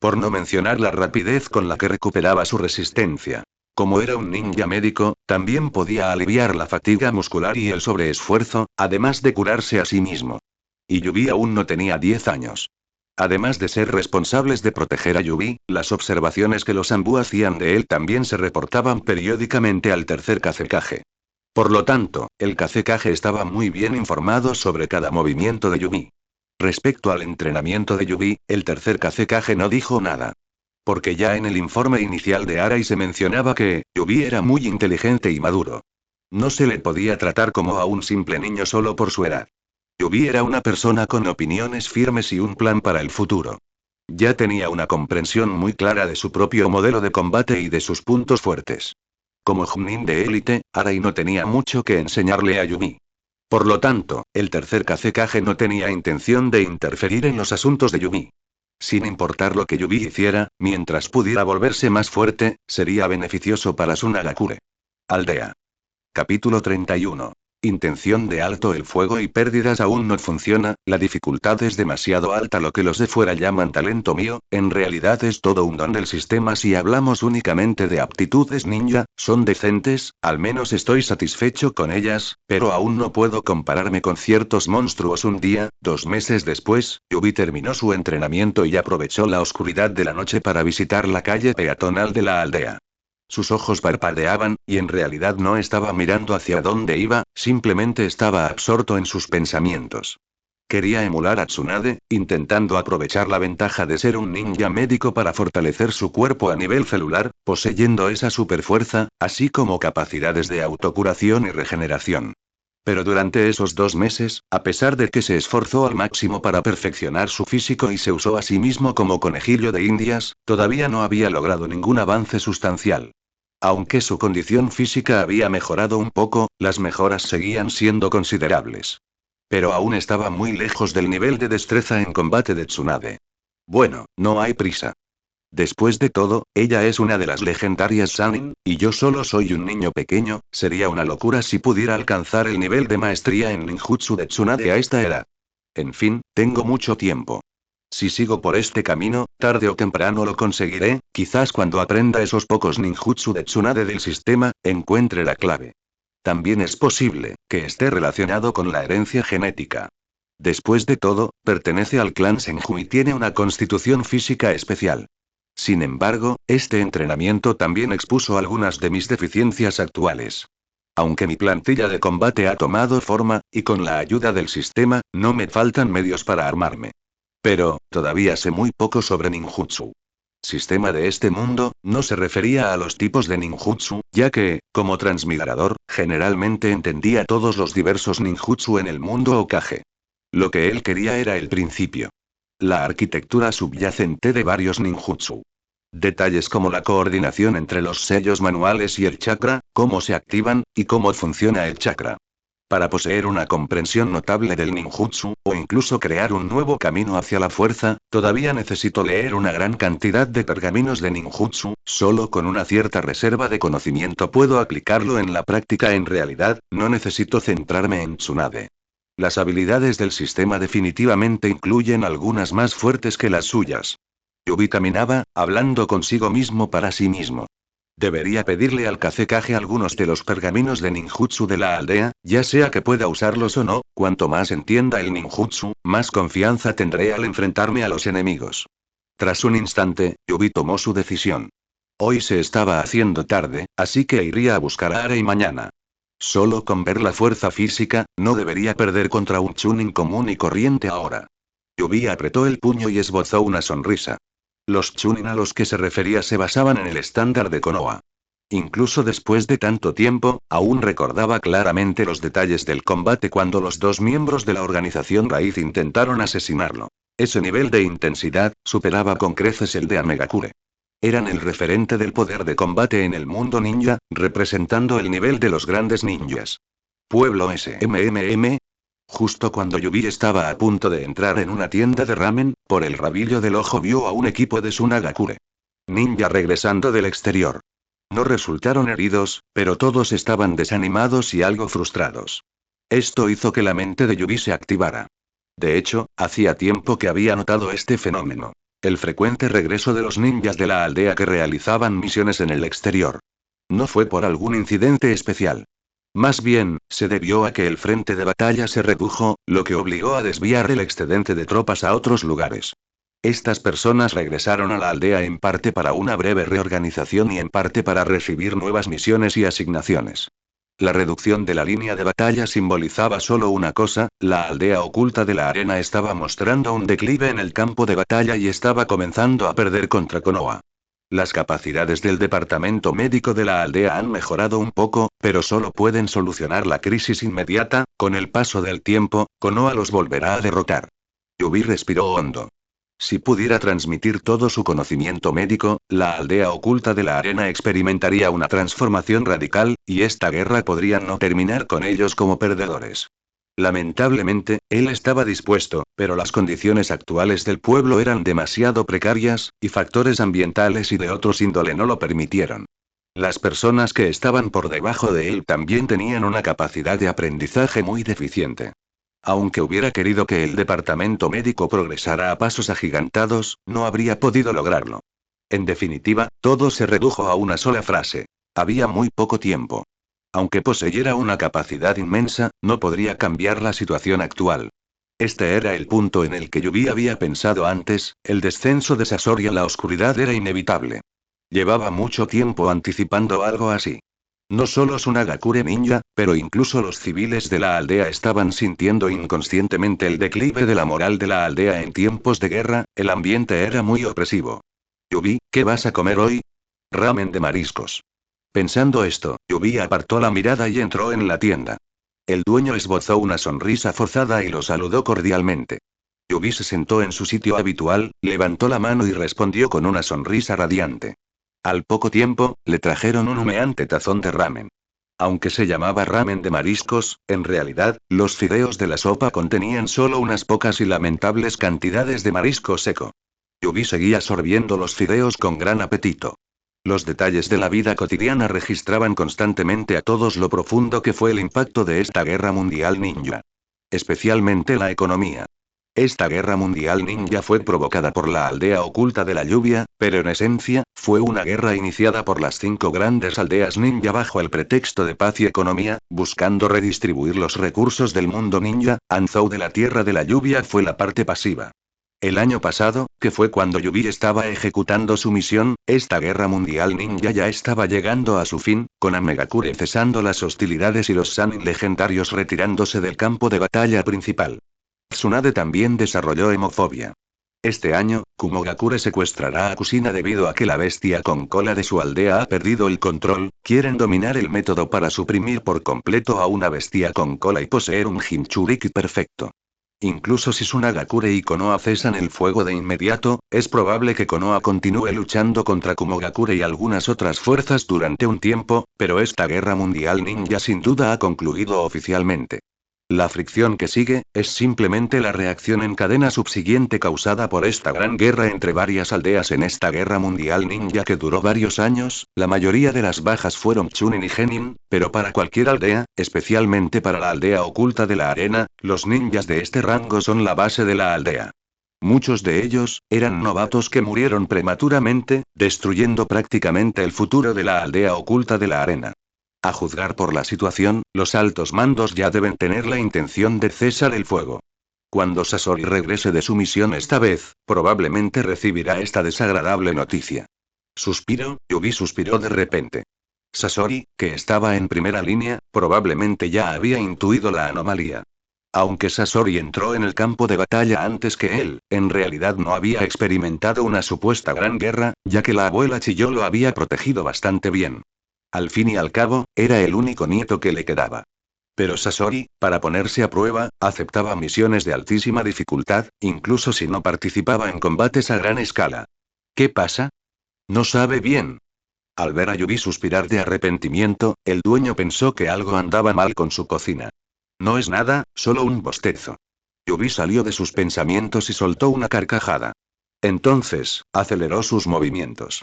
Por no mencionar la rapidez con la que recuperaba su resistencia. Como era un ninja médico, también podía aliviar la fatiga muscular y el sobreesfuerzo, además de curarse a sí mismo. Y Yubi aún no tenía 10 años. Además de ser responsables de proteger a Yubi, las observaciones que los Ambu hacían de él también se reportaban periódicamente al tercer Kazekage. Por lo tanto, el Kazekage estaba muy bien informado sobre cada movimiento de Yubi. Respecto al entrenamiento de Yubi, el tercer Kazekage no dijo nada. Porque ya en el informe inicial de Arai se mencionaba que, Yubi era muy inteligente y maduro. No se le podía tratar como a un simple niño solo por su edad. Yubi era una persona con opiniones firmes y un plan para el futuro. Ya tenía una comprensión muy clara de su propio modelo de combate y de sus puntos fuertes. Como Chunin de élite, Arai no tenía mucho que enseñarle a Yubi. Por lo tanto, el tercer Kazekage no tenía intención de interferir en los asuntos de Yubi. Sin importar lo que Yubi hiciera, mientras pudiera volverse más fuerte, sería beneficioso para Sunagakure. Aldea. Capítulo 31. Intención de alto el fuego y pérdidas aún no funciona, la dificultad es demasiado alta. Lo que los de fuera llaman talento mío, en realidad es todo un don del sistema. Si hablamos únicamente de aptitudes ninja, son decentes, al menos estoy satisfecho con ellas, pero aún no puedo compararme con ciertos monstruos. Un día, 2 meses después, Yubi terminó su entrenamiento y aprovechó la oscuridad de la noche para visitar la calle peatonal de la aldea. Sus ojos parpadeaban, y en realidad no estaba mirando hacia dónde iba, simplemente estaba absorto en sus pensamientos. Quería emular a Tsunade, intentando aprovechar la ventaja de ser un ninja médico para fortalecer su cuerpo a nivel celular, poseyendo esa superfuerza, así como capacidades de autocuración y regeneración. Pero durante esos 2 meses, a pesar de que se esforzó al máximo para perfeccionar su físico y se usó a sí mismo como conejillo de indias, todavía no había logrado ningún avance sustancial. Aunque su condición física había mejorado un poco, las mejoras seguían siendo considerables. Pero aún estaba muy lejos del nivel de destreza en combate de Tsunade. Bueno, no hay prisa. Después de todo, ella es una de las legendarias Sannin, y yo solo soy un niño pequeño. Sería una locura si pudiera alcanzar el nivel de maestría en ninjutsu de Tsunade a esta edad. En fin, tengo mucho tiempo. Si sigo por este camino, tarde o temprano lo conseguiré, quizás cuando aprenda esos pocos ninjutsu de Tsunade del sistema, encuentre la clave. También es posible que esté relacionado con la herencia genética. Después de todo, pertenece al clan Senju y tiene una constitución física especial. Sin embargo, este entrenamiento también expuso algunas de mis deficiencias actuales. Aunque mi plantilla de combate ha tomado forma, y con la ayuda del sistema, no me faltan medios para armarme. Pero, todavía sé muy poco sobre ninjutsu. Sistema de este mundo, no se refería a los tipos de ninjutsu, ya que, como transmigrador, generalmente entendía todos los diversos ninjutsu en el mundo Hokage. Lo que él quería era el principio. La arquitectura subyacente de varios ninjutsu. Detalles como la coordinación entre los sellos manuales y el chakra, cómo se activan, y cómo funciona el chakra. Para poseer una comprensión notable del ninjutsu, o incluso crear un nuevo camino hacia la fuerza, todavía necesito leer una gran cantidad de pergaminos de ninjutsu, solo con una cierta reserva de conocimiento puedo aplicarlo en la práctica. En realidad, no necesito centrarme en Tsunade. Las habilidades del sistema definitivamente incluyen algunas más fuertes que las suyas. Yubi caminaba, hablando consigo mismo para sí mismo. Debería pedirle al Kazekage algunos de los pergaminos de ninjutsu de la aldea, ya sea que pueda usarlos o no. Cuanto más entienda el ninjutsu, más confianza tendré al enfrentarme a los enemigos. Tras un instante, Yubi tomó su decisión. Hoy se estaba haciendo tarde, así que iría a buscar a Arei mañana. Solo con ver la fuerza física, no debería perder contra un chunin común y corriente ahora. Yubi apretó el puño y esbozó una sonrisa. Los chunin a los que se refería se basaban en el estándar de Konoha. Incluso después de tanto tiempo, aún recordaba claramente los detalles del combate cuando los dos miembros de la organización raíz intentaron asesinarlo. Ese nivel de intensidad, superaba con creces el de Amegakure. Eran el referente del poder de combate en el mundo ninja, representando el nivel de los grandes ninjas. Pueblo SMMM. Justo cuando Yubi estaba a punto de entrar en una tienda de ramen, por el rabillo del ojo vio a un equipo de Tsunagakure. Ninja regresando del exterior. No resultaron heridos, pero todos estaban desanimados y algo frustrados. Esto hizo que la mente de Yubi se activara. De hecho, hacía tiempo que había notado este fenómeno. El frecuente regreso de los ninjas de la aldea que realizaban misiones en el exterior. No fue por algún incidente especial. Más bien, se debió a que el frente de batalla se redujo, lo que obligó a desviar el excedente de tropas a otros lugares. Estas personas regresaron a la aldea en parte para una breve reorganización y en parte para recibir nuevas misiones y asignaciones. La reducción de la línea de batalla simbolizaba solo una cosa: la aldea oculta de la arena estaba mostrando un declive en el campo de batalla y estaba comenzando a perder contra Konoha. Las capacidades del departamento médico de la aldea han mejorado un poco, pero solo pueden solucionar la crisis inmediata. Con el paso del tiempo, Konoha los volverá a derrotar. Yubi respiró hondo. Si pudiera transmitir todo su conocimiento médico, la aldea oculta de la arena experimentaría una transformación radical, y esta guerra podría no terminar con ellos como perdedores. Lamentablemente, él estaba dispuesto, pero las condiciones actuales del pueblo eran demasiado precarias, y factores ambientales y de otros índole no lo permitieron. Las personas que estaban por debajo de él también tenían una capacidad de aprendizaje muy deficiente. Aunque hubiera querido que el departamento médico progresara a pasos agigantados, no habría podido lograrlo. En definitiva, todo se redujo a una sola frase. Había muy poco tiempo. Aunque poseyera una capacidad inmensa, no podría cambiar la situación actual. Este era el punto en el que Yubi había pensado antes: el descenso de Sasori a la oscuridad era inevitable. Llevaba mucho tiempo anticipando algo así. No solo Tsunagakure ninja, pero incluso los civiles de la aldea estaban sintiendo inconscientemente el declive de la moral de la aldea en tiempos de guerra. El ambiente era muy opresivo. Yubi, ¿qué vas a comer hoy? Ramen de mariscos. Pensando esto, Yubi apartó la mirada y entró en la tienda. El dueño esbozó una sonrisa forzada y lo saludó cordialmente. Yubi se sentó en su sitio habitual, levantó la mano y respondió con una sonrisa radiante. Al poco tiempo, le trajeron un humeante tazón de ramen. Aunque se llamaba ramen de mariscos, en realidad, los fideos de la sopa contenían solo unas pocas y lamentables cantidades de marisco seco. Yubi seguía sorbiendo los fideos con gran apetito. Los detalles de la vida cotidiana registraban constantemente a todos lo profundo que fue el impacto de esta guerra mundial ninja. Especialmente la economía. Esta guerra mundial ninja fue provocada por la aldea oculta de la lluvia, pero en esencia, fue una guerra iniciada por las 5 grandes aldeas ninja bajo el pretexto de paz y economía, buscando redistribuir los recursos del mundo ninja. Anzou de la Tierra de la Lluvia fue la parte pasiva. El año pasado, que fue cuando Yubi estaba ejecutando su misión, esta guerra mundial ninja ya estaba llegando a su fin, con Amegakure cesando las hostilidades y los Sanin legendarios retirándose del campo de batalla principal. Tsunade también desarrolló hemofobia. Este año, Kumogakure secuestrará a Kusina debido a que la bestia con cola de su aldea ha perdido el control. Quieren dominar el método para suprimir por completo a una bestia con cola y poseer un Jinchuriki perfecto. Incluso si Tsunagakure y Konoha cesan el fuego de inmediato, es probable que Konoha continúe luchando contra Kumogakure y algunas otras fuerzas durante un tiempo, pero esta guerra mundial ninja sin duda ha concluido oficialmente. La fricción que sigue, es simplemente la reacción en cadena subsiguiente causada por esta gran guerra entre varias aldeas en esta guerra mundial ninja que duró varios años. La mayoría de las bajas fueron Chunin y Genin, pero para cualquier aldea, especialmente para la aldea oculta de la arena, los ninjas de este rango son la base de la aldea. Muchos de ellos, eran novatos que murieron prematuramente, destruyendo prácticamente el futuro de la aldea oculta de la arena. A juzgar por la situación, los altos mandos ya deben tener la intención de cesar el fuego. Cuando Sasori regrese de su misión esta vez, probablemente recibirá esta desagradable noticia. Yubi suspiró de repente. Sasori, que estaba en primera línea, probablemente ya había intuido la anomalía. Aunque Sasori entró en el campo de batalla antes que él, en realidad no había experimentado una supuesta gran guerra, ya que la abuela Chiyo lo había protegido bastante bien. Al fin y al cabo, era el único nieto que le quedaba. Pero Sasori, para ponerse a prueba, aceptaba misiones de altísima dificultad, incluso si no participaba en combates a gran escala. ¿Qué pasa? No sabe bien. Al ver a Yubi suspirar de arrepentimiento, el dueño pensó que algo andaba mal con su cocina. No es nada, solo un bostezo. Yubi salió de sus pensamientos y soltó una carcajada. Entonces, aceleró sus movimientos.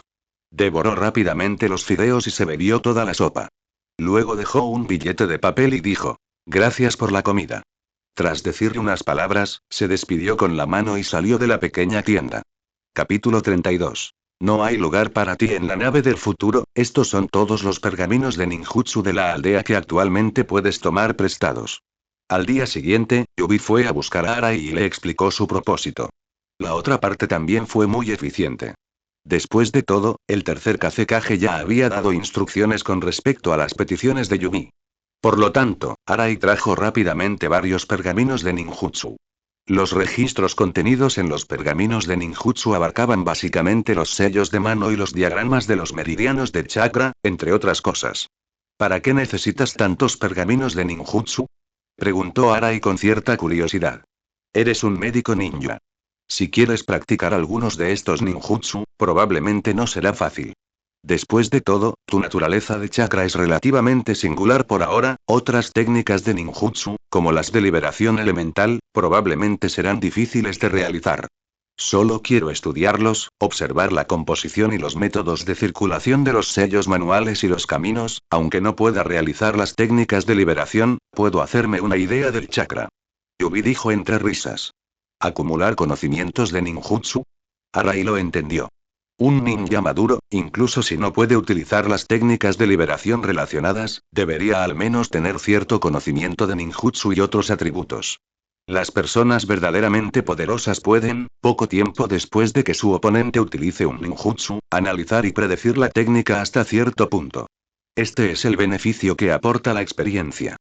Devoró rápidamente los fideos y se bebió toda la sopa. Luego dejó un billete de papel y dijo: «Gracias por la comida». Tras decirle unas palabras, se despidió con la mano y salió de la pequeña tienda. Capítulo 32. No hay lugar para ti en la nave del futuro. Estos son todos los pergaminos de ninjutsu de la aldea que actualmente puedes tomar prestados. Al día siguiente, Yubi fue a buscar a Arai y le explicó su propósito. La otra parte también fue muy eficiente. Después de todo, el tercer Kazekage ya había dado instrucciones con respecto a las peticiones de Yubi. Por lo tanto, Arai trajo rápidamente varios pergaminos de ninjutsu. Los registros contenidos en los pergaminos de ninjutsu abarcaban básicamente los sellos de mano y los diagramas de los meridianos de chakra, entre otras cosas. ¿Para qué necesitas tantos pergaminos de ninjutsu?, preguntó Arai con cierta curiosidad. Eres un médico ninja. Si quieres practicar algunos de estos ninjutsu, probablemente no será fácil. Después de todo, tu naturaleza de chakra es relativamente singular por ahora. Otras técnicas de ninjutsu, como las de liberación elemental, probablemente serán difíciles de realizar. Solo quiero estudiarlos, observar la composición y los métodos de circulación de los sellos manuales y los caminos. Aunque no pueda realizar las técnicas de liberación, puedo hacerme una idea del chakra. Yubi dijo entre risas. ¿Acumular conocimientos de ninjutsu? Arai lo entendió. Un ninja maduro, incluso si no puede utilizar las técnicas de liberación relacionadas, debería al menos tener cierto conocimiento de ninjutsu y otros atributos. Las personas verdaderamente poderosas pueden, poco tiempo después de que su oponente utilice un ninjutsu, analizar y predecir la técnica hasta cierto punto. Este es el beneficio que aporta la experiencia.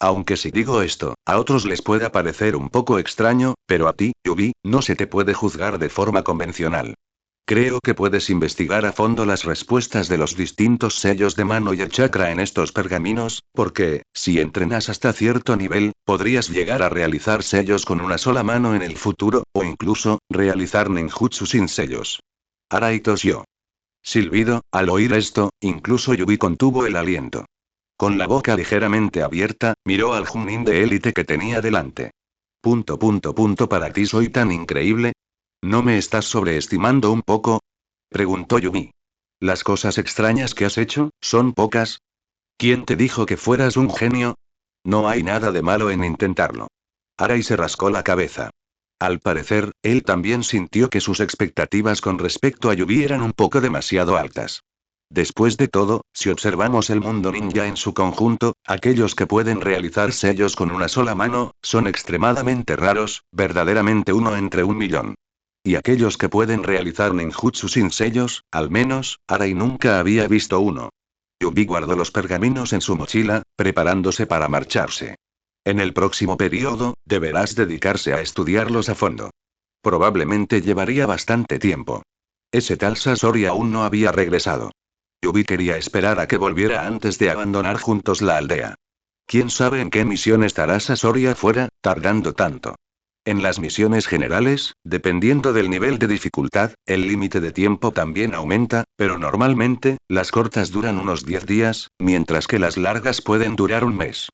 Aunque si digo esto, a otros les pueda parecer un poco extraño, pero a ti, Yubi, no se te puede juzgar de forma convencional. Creo que puedes investigar a fondo las respuestas de los distintos sellos de mano y el chakra en estos pergaminos, porque, si entrenas hasta cierto nivel, podrías llegar a realizar sellos con una sola mano en el futuro, o incluso, realizar ninjutsu sin sellos. Arai tosió. Silbido, al oír esto, incluso Yubi contuvo el aliento. Con la boca ligeramente abierta, miró al Junin de élite que tenía delante. ¿Para ti soy tan increíble? ¿No me estás sobreestimando un poco?, preguntó Yubi. ¿Las cosas extrañas que has hecho, son pocas? ¿Quién te dijo que fueras un genio? No hay nada de malo en intentarlo. Arai se rascó la cabeza. Al parecer, él también sintió que sus expectativas con respecto a Yubi eran un poco demasiado altas. Después de todo, si observamos el mundo ninja en su conjunto, aquellos que pueden realizar sellos con una sola mano, son extremadamente raros, verdaderamente uno entre 1 millón. Y aquellos que pueden realizar ninjutsu sin sellos, al menos, Arai nunca había visto uno. Yubi guardó los pergaminos en su mochila, preparándose para marcharse. En el próximo periodo, deberás dedicarse a estudiarlos a fondo. Probablemente llevaría bastante tiempo. Ese tal Sasori aún no había regresado. Yubi quería esperar a que volviera antes de abandonar juntos la aldea. ¿Quién sabe en qué misión estará Sasori afuera, tardando tanto? En las misiones generales, dependiendo del nivel de dificultad, el límite de tiempo también aumenta, pero normalmente, las cortas duran unos 10 días, mientras que las largas pueden durar un mes.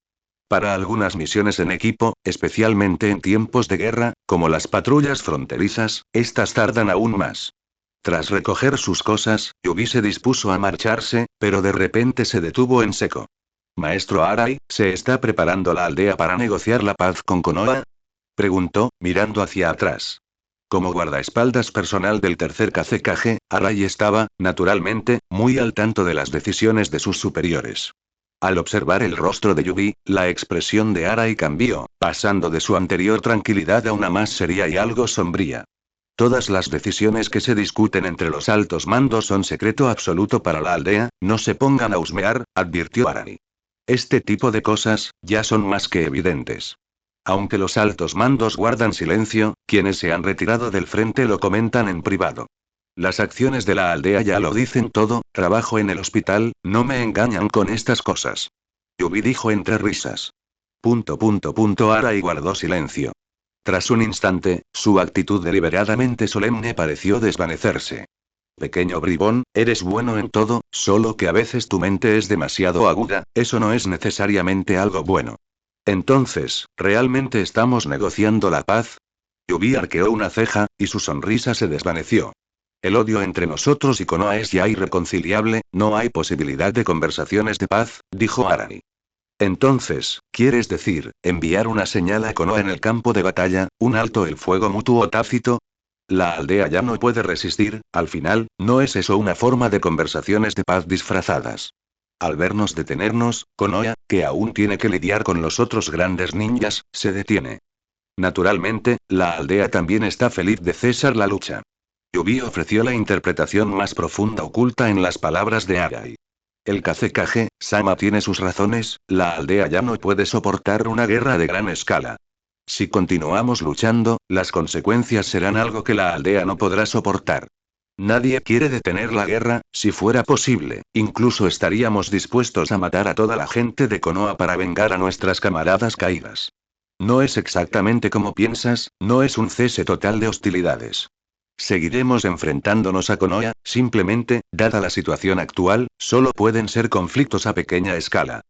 Para algunas misiones en equipo, especialmente en tiempos de guerra, como las patrullas fronterizas, estas tardan aún más. Tras recoger sus cosas, Yubi se dispuso a marcharse, pero de repente se detuvo en seco. Maestro Arai, ¿se está preparando la aldea para negociar la paz con Konoha? Preguntó, mirando hacia atrás. Como guardaespaldas personal del tercer Kazekage, Arai estaba, naturalmente, muy al tanto de las decisiones de sus superiores. Al observar el rostro de Yubi, la expresión de Arai cambió, pasando de su anterior tranquilidad a una más seria y algo sombría. Todas las decisiones que se discuten entre los altos mandos son secreto absoluto para la aldea, no se pongan a husmear, advirtió Arai. Este tipo de cosas, ya son más que evidentes. Aunque los altos mandos guardan silencio, quienes se han retirado del frente lo comentan en privado. Las acciones de la aldea ya lo dicen todo, trabajo en el hospital, no me engañan con estas cosas. Yubi dijo entre risas. Arai guardó silencio. Tras un instante, su actitud deliberadamente solemne pareció desvanecerse. Pequeño bribón, eres bueno en todo, solo que a veces tu mente es demasiado aguda, eso no es necesariamente algo bueno. Entonces, ¿realmente estamos negociando la paz? Yubi arqueó una ceja, y su sonrisa se desvaneció. El odio entre nosotros y Konoha es ya irreconciliable, no hay posibilidad de conversaciones de paz, dijo Arai. Entonces, ¿quieres decir, enviar una señal a Konoha en el campo de batalla, un alto el fuego mutuo tácito? La aldea ya no puede resistir, al final, ¿no es eso una forma de conversaciones de paz disfrazadas? Al vernos detenernos, Konoha, que aún tiene que lidiar con los otros grandes ninjas, se detiene. Naturalmente, la aldea también está feliz de cesar la lucha. Yubi ofreció la interpretación más profunda oculta en las palabras de Arai. El Kazekage, Sama tiene sus razones, la aldea ya no puede soportar una guerra de gran escala. Si continuamos luchando, las consecuencias serán algo que la aldea no podrá soportar. Nadie quiere detener la guerra, si fuera posible, incluso estaríamos dispuestos a matar a toda la gente de Konoha para vengar a nuestras camaradas caídas. No es exactamente como piensas, no es un cese total de hostilidades. Seguiremos enfrentándonos a Konoha, simplemente, dada la situación actual, solo pueden ser conflictos a pequeña escala.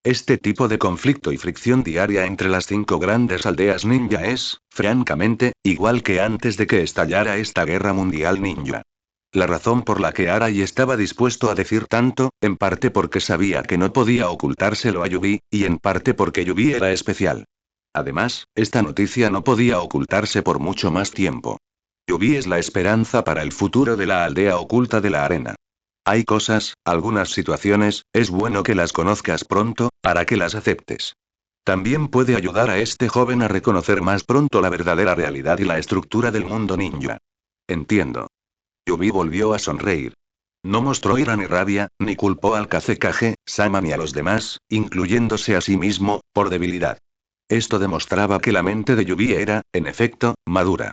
Este tipo de conflicto y fricción diaria entre las 5 grandes aldeas ninja es, francamente, igual que antes de que estallara esta guerra mundial ninja. La razón por la que Arai estaba dispuesto a decir tanto, en parte porque sabía que no podía ocultárselo a Yubi, y en parte porque Yubi era especial. Además, esta noticia no podía ocultarse por mucho más tiempo. Yubi es la esperanza para el futuro de la aldea oculta de la arena. Hay cosas, algunas situaciones, es bueno que las conozcas pronto, para que las aceptes. También puede ayudar a este joven a reconocer más pronto la verdadera realidad y la estructura del mundo ninja. Entiendo. Yubi volvió a sonreír. No mostró ira ni rabia, ni culpó al Kazekage, Sama ni a los demás, incluyéndose a sí mismo, por debilidad. Esto demostraba que la mente de Yubi era, en efecto, madura.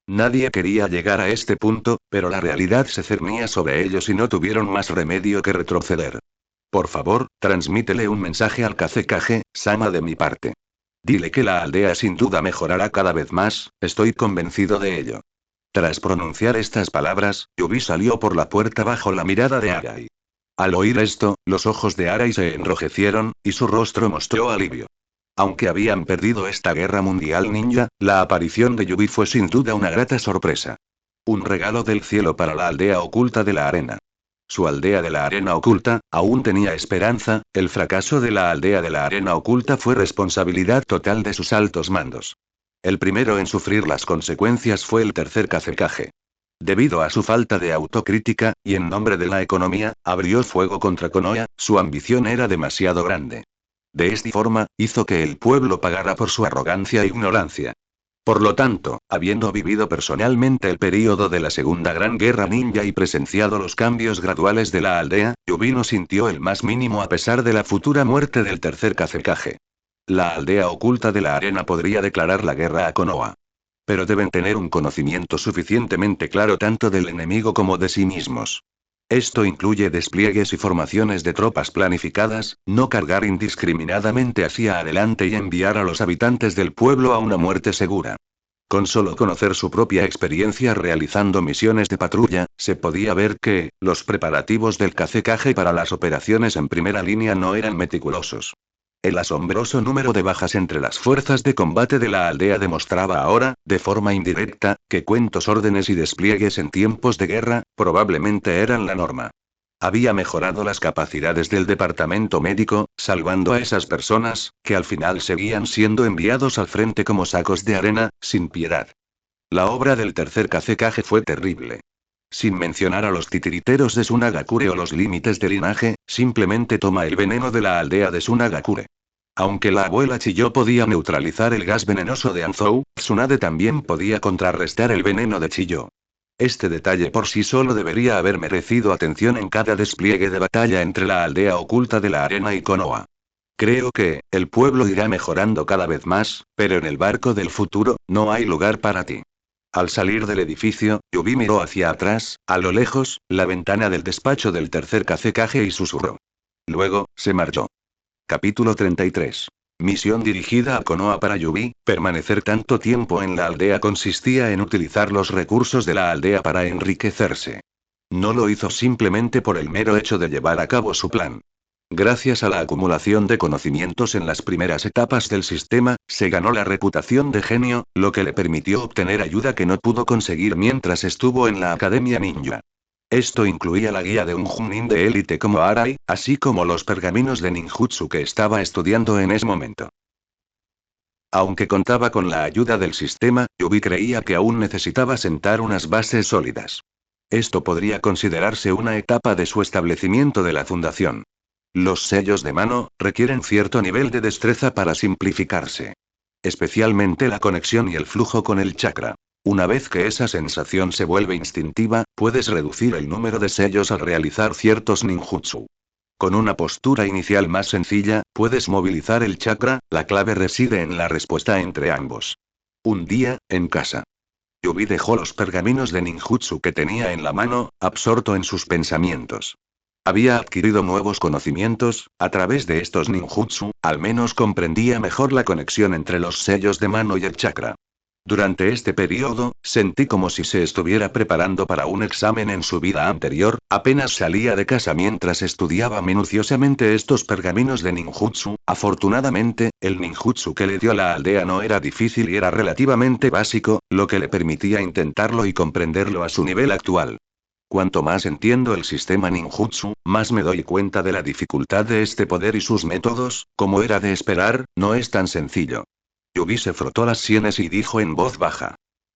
Nadie quería llegar a este punto, pero la realidad se cernía sobre ellos y no tuvieron más remedio que retroceder. Por favor, transmítele un mensaje al Kazekage, Sama de mi parte. Dile que la aldea sin duda mejorará cada vez más, estoy convencido de ello. Tras pronunciar estas palabras, Yubi salió por la puerta bajo la mirada de Arai. Al oír esto, los ojos de Arai se enrojecieron, y su rostro mostró alivio. Aunque habían perdido esta guerra mundial ninja, la aparición de Yubi fue sin duda una grata sorpresa. Un regalo del cielo para la aldea oculta de la arena. Su aldea de la arena oculta, aún tenía esperanza, el fracaso de la aldea de la arena oculta fue responsabilidad total de sus altos mandos. El primero en sufrir las consecuencias fue el tercer Kazekage. Debido a su falta de autocrítica, y en nombre de la economía, abrió fuego contra Konoha, su ambición era demasiado grande. De esta forma, hizo que el pueblo pagara por su arrogancia e ignorancia. Por lo tanto, habiendo vivido personalmente el período de la Segunda Gran Guerra Ninja y presenciado los cambios graduales de la aldea, Yubi no sintió el más mínimo a pesar de la futura muerte del tercer Kazekage. La aldea oculta de la arena podría declarar la guerra a Konoha. Pero deben tener un conocimiento suficientemente claro tanto del enemigo como de sí mismos. Esto incluye despliegues y formaciones de tropas planificadas, no cargar indiscriminadamente hacia adelante y enviar a los habitantes del pueblo a una muerte segura. Con solo conocer su propia experiencia realizando misiones de patrulla, se podía ver que, los preparativos del Kazekage para las operaciones en primera línea no eran meticulosos. El asombroso número de bajas entre las fuerzas de combate de la aldea demostraba ahora, de forma indirecta, que cuentos órdenes y despliegues en tiempos de guerra, probablemente eran la norma. Había mejorado las capacidades del departamento médico, salvando a esas personas, que al final seguían siendo enviados al frente como sacos de arena, sin piedad. La obra del tercer Kazekage fue terrible. Sin mencionar a los titiriteros de Tsunagakure o los límites de linaje, simplemente toma el veneno de la aldea de Tsunagakure. Aunque la abuela Chiyo podía neutralizar el gas venenoso de Anzou, Tsunade también podía contrarrestar el veneno de Chiyo. Este detalle por sí solo debería haber merecido atención en cada despliegue de batalla entre la aldea oculta de la arena y Konoha. Creo que, el pueblo irá mejorando cada vez más, pero en el barco del futuro, no hay lugar para ti. Al salir del edificio, Yubi miró hacia atrás, a lo lejos, la ventana del despacho del tercer Kazekage y susurró. Luego, se marchó. Capítulo 33. Misión dirigida a Konoha para Yubi, permanecer tanto tiempo en la aldea consistía en utilizar los recursos de la aldea para enriquecerse. No lo hizo simplemente por el mero hecho de llevar a cabo su plan. Gracias a la acumulación de conocimientos en las primeras etapas del sistema, se ganó la reputación de genio, lo que le permitió obtener ayuda que no pudo conseguir mientras estuvo en la Academia Ninja. Esto incluía la guía de un Chunin de élite como Arai, así como los pergaminos de ninjutsu que estaba estudiando en ese momento. Aunque contaba con la ayuda del sistema, Yubi creía que aún necesitaba sentar unas bases sólidas. Esto podría considerarse una etapa de su establecimiento de la fundación. Los sellos de mano requieren cierto nivel de destreza para simplificarse. Especialmente la conexión y el flujo con el chakra. Una vez que esa sensación se vuelve instintiva, puedes reducir el número de sellos al realizar ciertos ninjutsu. Con una postura inicial más sencilla, puedes movilizar el chakra, la clave reside en la respuesta entre ambos. Un día, en casa. Yubi dejó los pergaminos de ninjutsu que tenía en la mano, absorto en sus pensamientos. Había adquirido nuevos conocimientos, a través de estos ninjutsu, al menos comprendía mejor la conexión entre los sellos de mano y el chakra. Durante este periodo, sentí como si se estuviera preparando para un examen en su vida anterior, apenas salía de casa mientras estudiaba minuciosamente estos pergaminos de ninjutsu. Afortunadamente, el ninjutsu que le dio la aldea no era difícil y era relativamente básico, lo que le permitía intentarlo y comprenderlo a su nivel actual. Cuanto más entiendo el sistema ninjutsu, más me doy cuenta de la dificultad de este poder y sus métodos, como era de esperar, no es tan sencillo. Yubi se frotó las sienes y dijo en voz baja.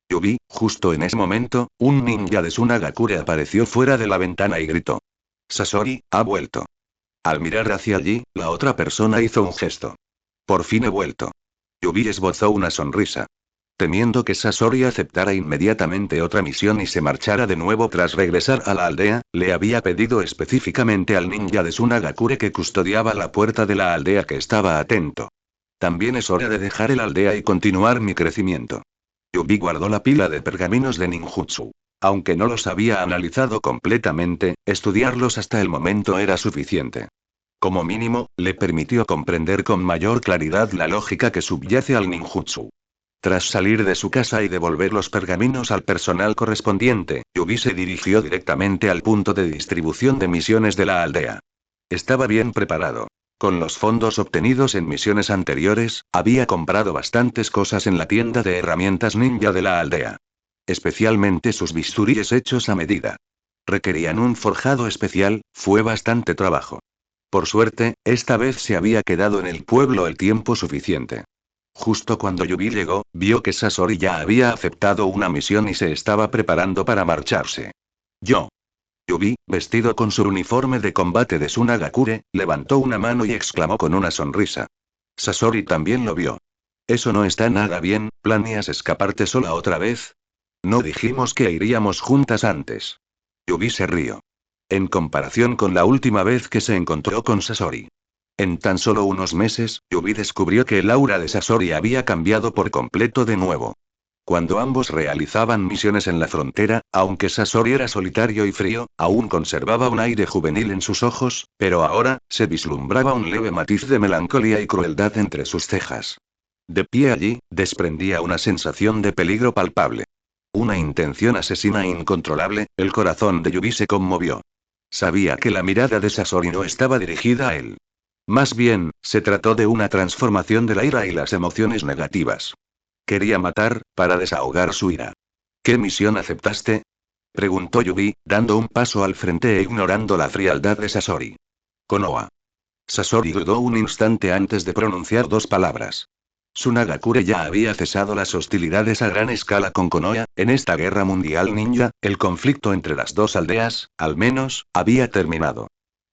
Yubi, justo en ese momento, un ninja de Tsunagakure apareció fuera de la ventana y gritó. Sasori, ha vuelto. Al mirar hacia allí, la otra persona hizo un gesto. Por fin he vuelto. Yubi esbozó una sonrisa. Temiendo que Sasori aceptara inmediatamente otra misión y se marchara de nuevo tras regresar a la aldea, le había pedido específicamente al ninja de Tsunagakure que custodiaba la puerta de la aldea que estaba atento. También es hora de dejar el aldea y continuar mi crecimiento. Yubi guardó la pila de pergaminos de ninjutsu. Aunque no los había analizado completamente, estudiarlos hasta el momento era suficiente. Como mínimo, le permitió comprender con mayor claridad la lógica que subyace al ninjutsu. Tras salir de su casa y devolver los pergaminos al personal correspondiente, Yubi se dirigió directamente al punto de distribución de misiones de la aldea. Estaba bien preparado. Con los fondos obtenidos en misiones anteriores, había comprado bastantes cosas en la tienda de herramientas ninja de la aldea. Especialmente sus bisturíes hechos a medida. Requerían un forjado especial, fue bastante trabajo. Por suerte, esta vez se había quedado en el pueblo el tiempo suficiente. Justo cuando Yubi llegó, vio que Sasori ya había aceptado una misión y se estaba preparando para marcharse. Yo. Yubi, vestido con su uniforme de combate de Tsunagakure, levantó una mano y exclamó con una sonrisa. Sasori también lo vio. Eso no está nada bien, ¿planeas escaparte sola otra vez? No dijimos que iríamos juntas antes. Yubi se rió. En comparación con la última vez que se encontró con Sasori. En tan solo unos meses, Yubi descubrió que el aura de Sasori había cambiado por completo de nuevo. Cuando ambos realizaban misiones en la frontera, aunque Sasori era solitario y frío, aún conservaba un aire juvenil en sus ojos, pero ahora, se vislumbraba un leve matiz de melancolía y crueldad entre sus cejas. De pie allí, desprendía una sensación de peligro palpable. Una intención asesina incontrolable, el corazón de Yubi se conmovió. Sabía que la mirada de Sasori no estaba dirigida a él. Más bien, se trató de una transformación de la ira y las emociones negativas. Quería matar, para desahogar su ira. ¿Qué misión aceptaste? Preguntó Yubi, dando un paso al frente e ignorando la frialdad de Sasori. Konoha. Sasori dudó un instante antes de pronunciar dos palabras. Tsunagakure ya había cesado las hostilidades a gran escala con Konoha. En esta guerra mundial ninja, el conflicto entre las dos aldeas, al menos, había terminado.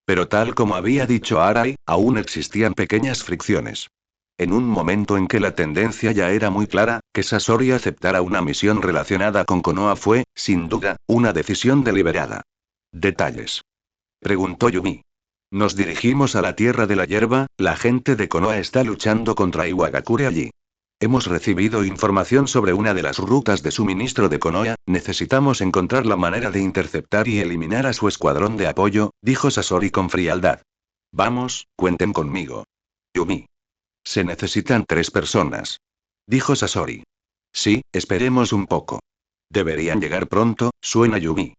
Pero tal como había dicho Arai, aún existían pequeñas fricciones. En un momento en que la tendencia ya era muy clara, que Sasori aceptara una misión relacionada con Konoha fue, sin duda, una decisión deliberada. ¿Detalles? Preguntó Yumi. Nos dirigimos a la Tierra de la Hierba, la gente de Konoha está luchando contra Iwagakure allí. Hemos recibido información sobre una de las rutas de suministro de Konoha, necesitamos encontrar la manera de interceptar y eliminar a su escuadrón de apoyo, dijo Sasori con frialdad. Vamos, cuenten conmigo. Yumi. Se necesitan 3 personas. Dijo Sasori. Sí, esperemos un poco. Deberían llegar pronto, suena Yumi.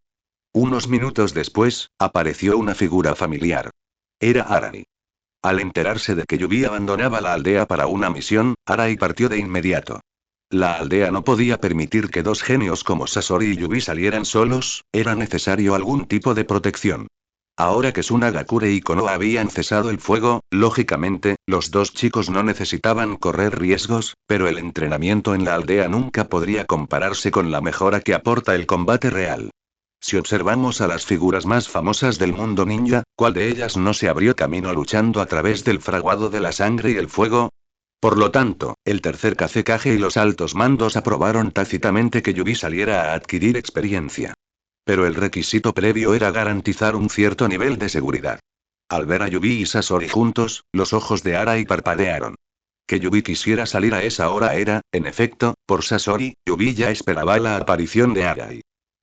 Unos minutos después, apareció una figura familiar. Era Arai. Al enterarse de que Yubi abandonaba la aldea para una misión, Arai partió de inmediato. La aldea no podía permitir que dos genios como Sasori y Yubi salieran solos, era necesario algún tipo de protección. Ahora que Tsunagakure y Konoha habían cesado el fuego, lógicamente, los dos chicos no necesitaban correr riesgos, pero el entrenamiento en la aldea nunca podría compararse con la mejora que aporta el combate real. Si observamos a las figuras más famosas del mundo ninja, ¿cuál de ellas no se abrió camino luchando a través del fraguado de la sangre y el fuego? Por lo tanto, el tercer Kazekage y los altos mandos aprobaron tácitamente que Yubi saliera a adquirir experiencia. Pero el requisito previo era garantizar un cierto nivel de seguridad. Al ver a Yubi y Sasori juntos, los ojos de Arai parpadearon. Que Yubi quisiera salir a esa hora era, en efecto, por Sasori. Yubi ya esperaba la aparición de Arai.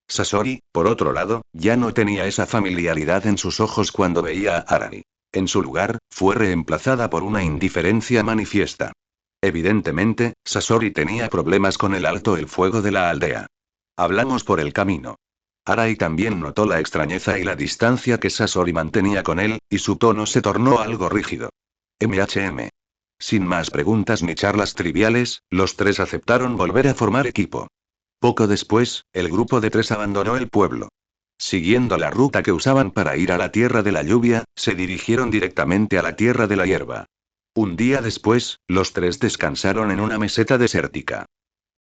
Sasori, por otro lado, ya no tenía esa familiaridad en sus ojos cuando veía a Arai. En su lugar, fue reemplazada por una indiferencia manifiesta. Evidentemente, Sasori tenía problemas con el alto el fuego de la aldea. Hablamos por el camino. Arai también notó la extrañeza y la distancia que Sasori mantenía con él, y su tono se tornó algo rígido. MHM. Sin más preguntas ni charlas triviales, los tres aceptaron volver a formar equipo. Poco después, el grupo de 3 abandonó el pueblo. Siguiendo la ruta que usaban para ir a la Tierra de la Lluvia, se dirigieron directamente a la Tierra de la Hierba. Un día después, los 3 descansaron en una meseta desértica.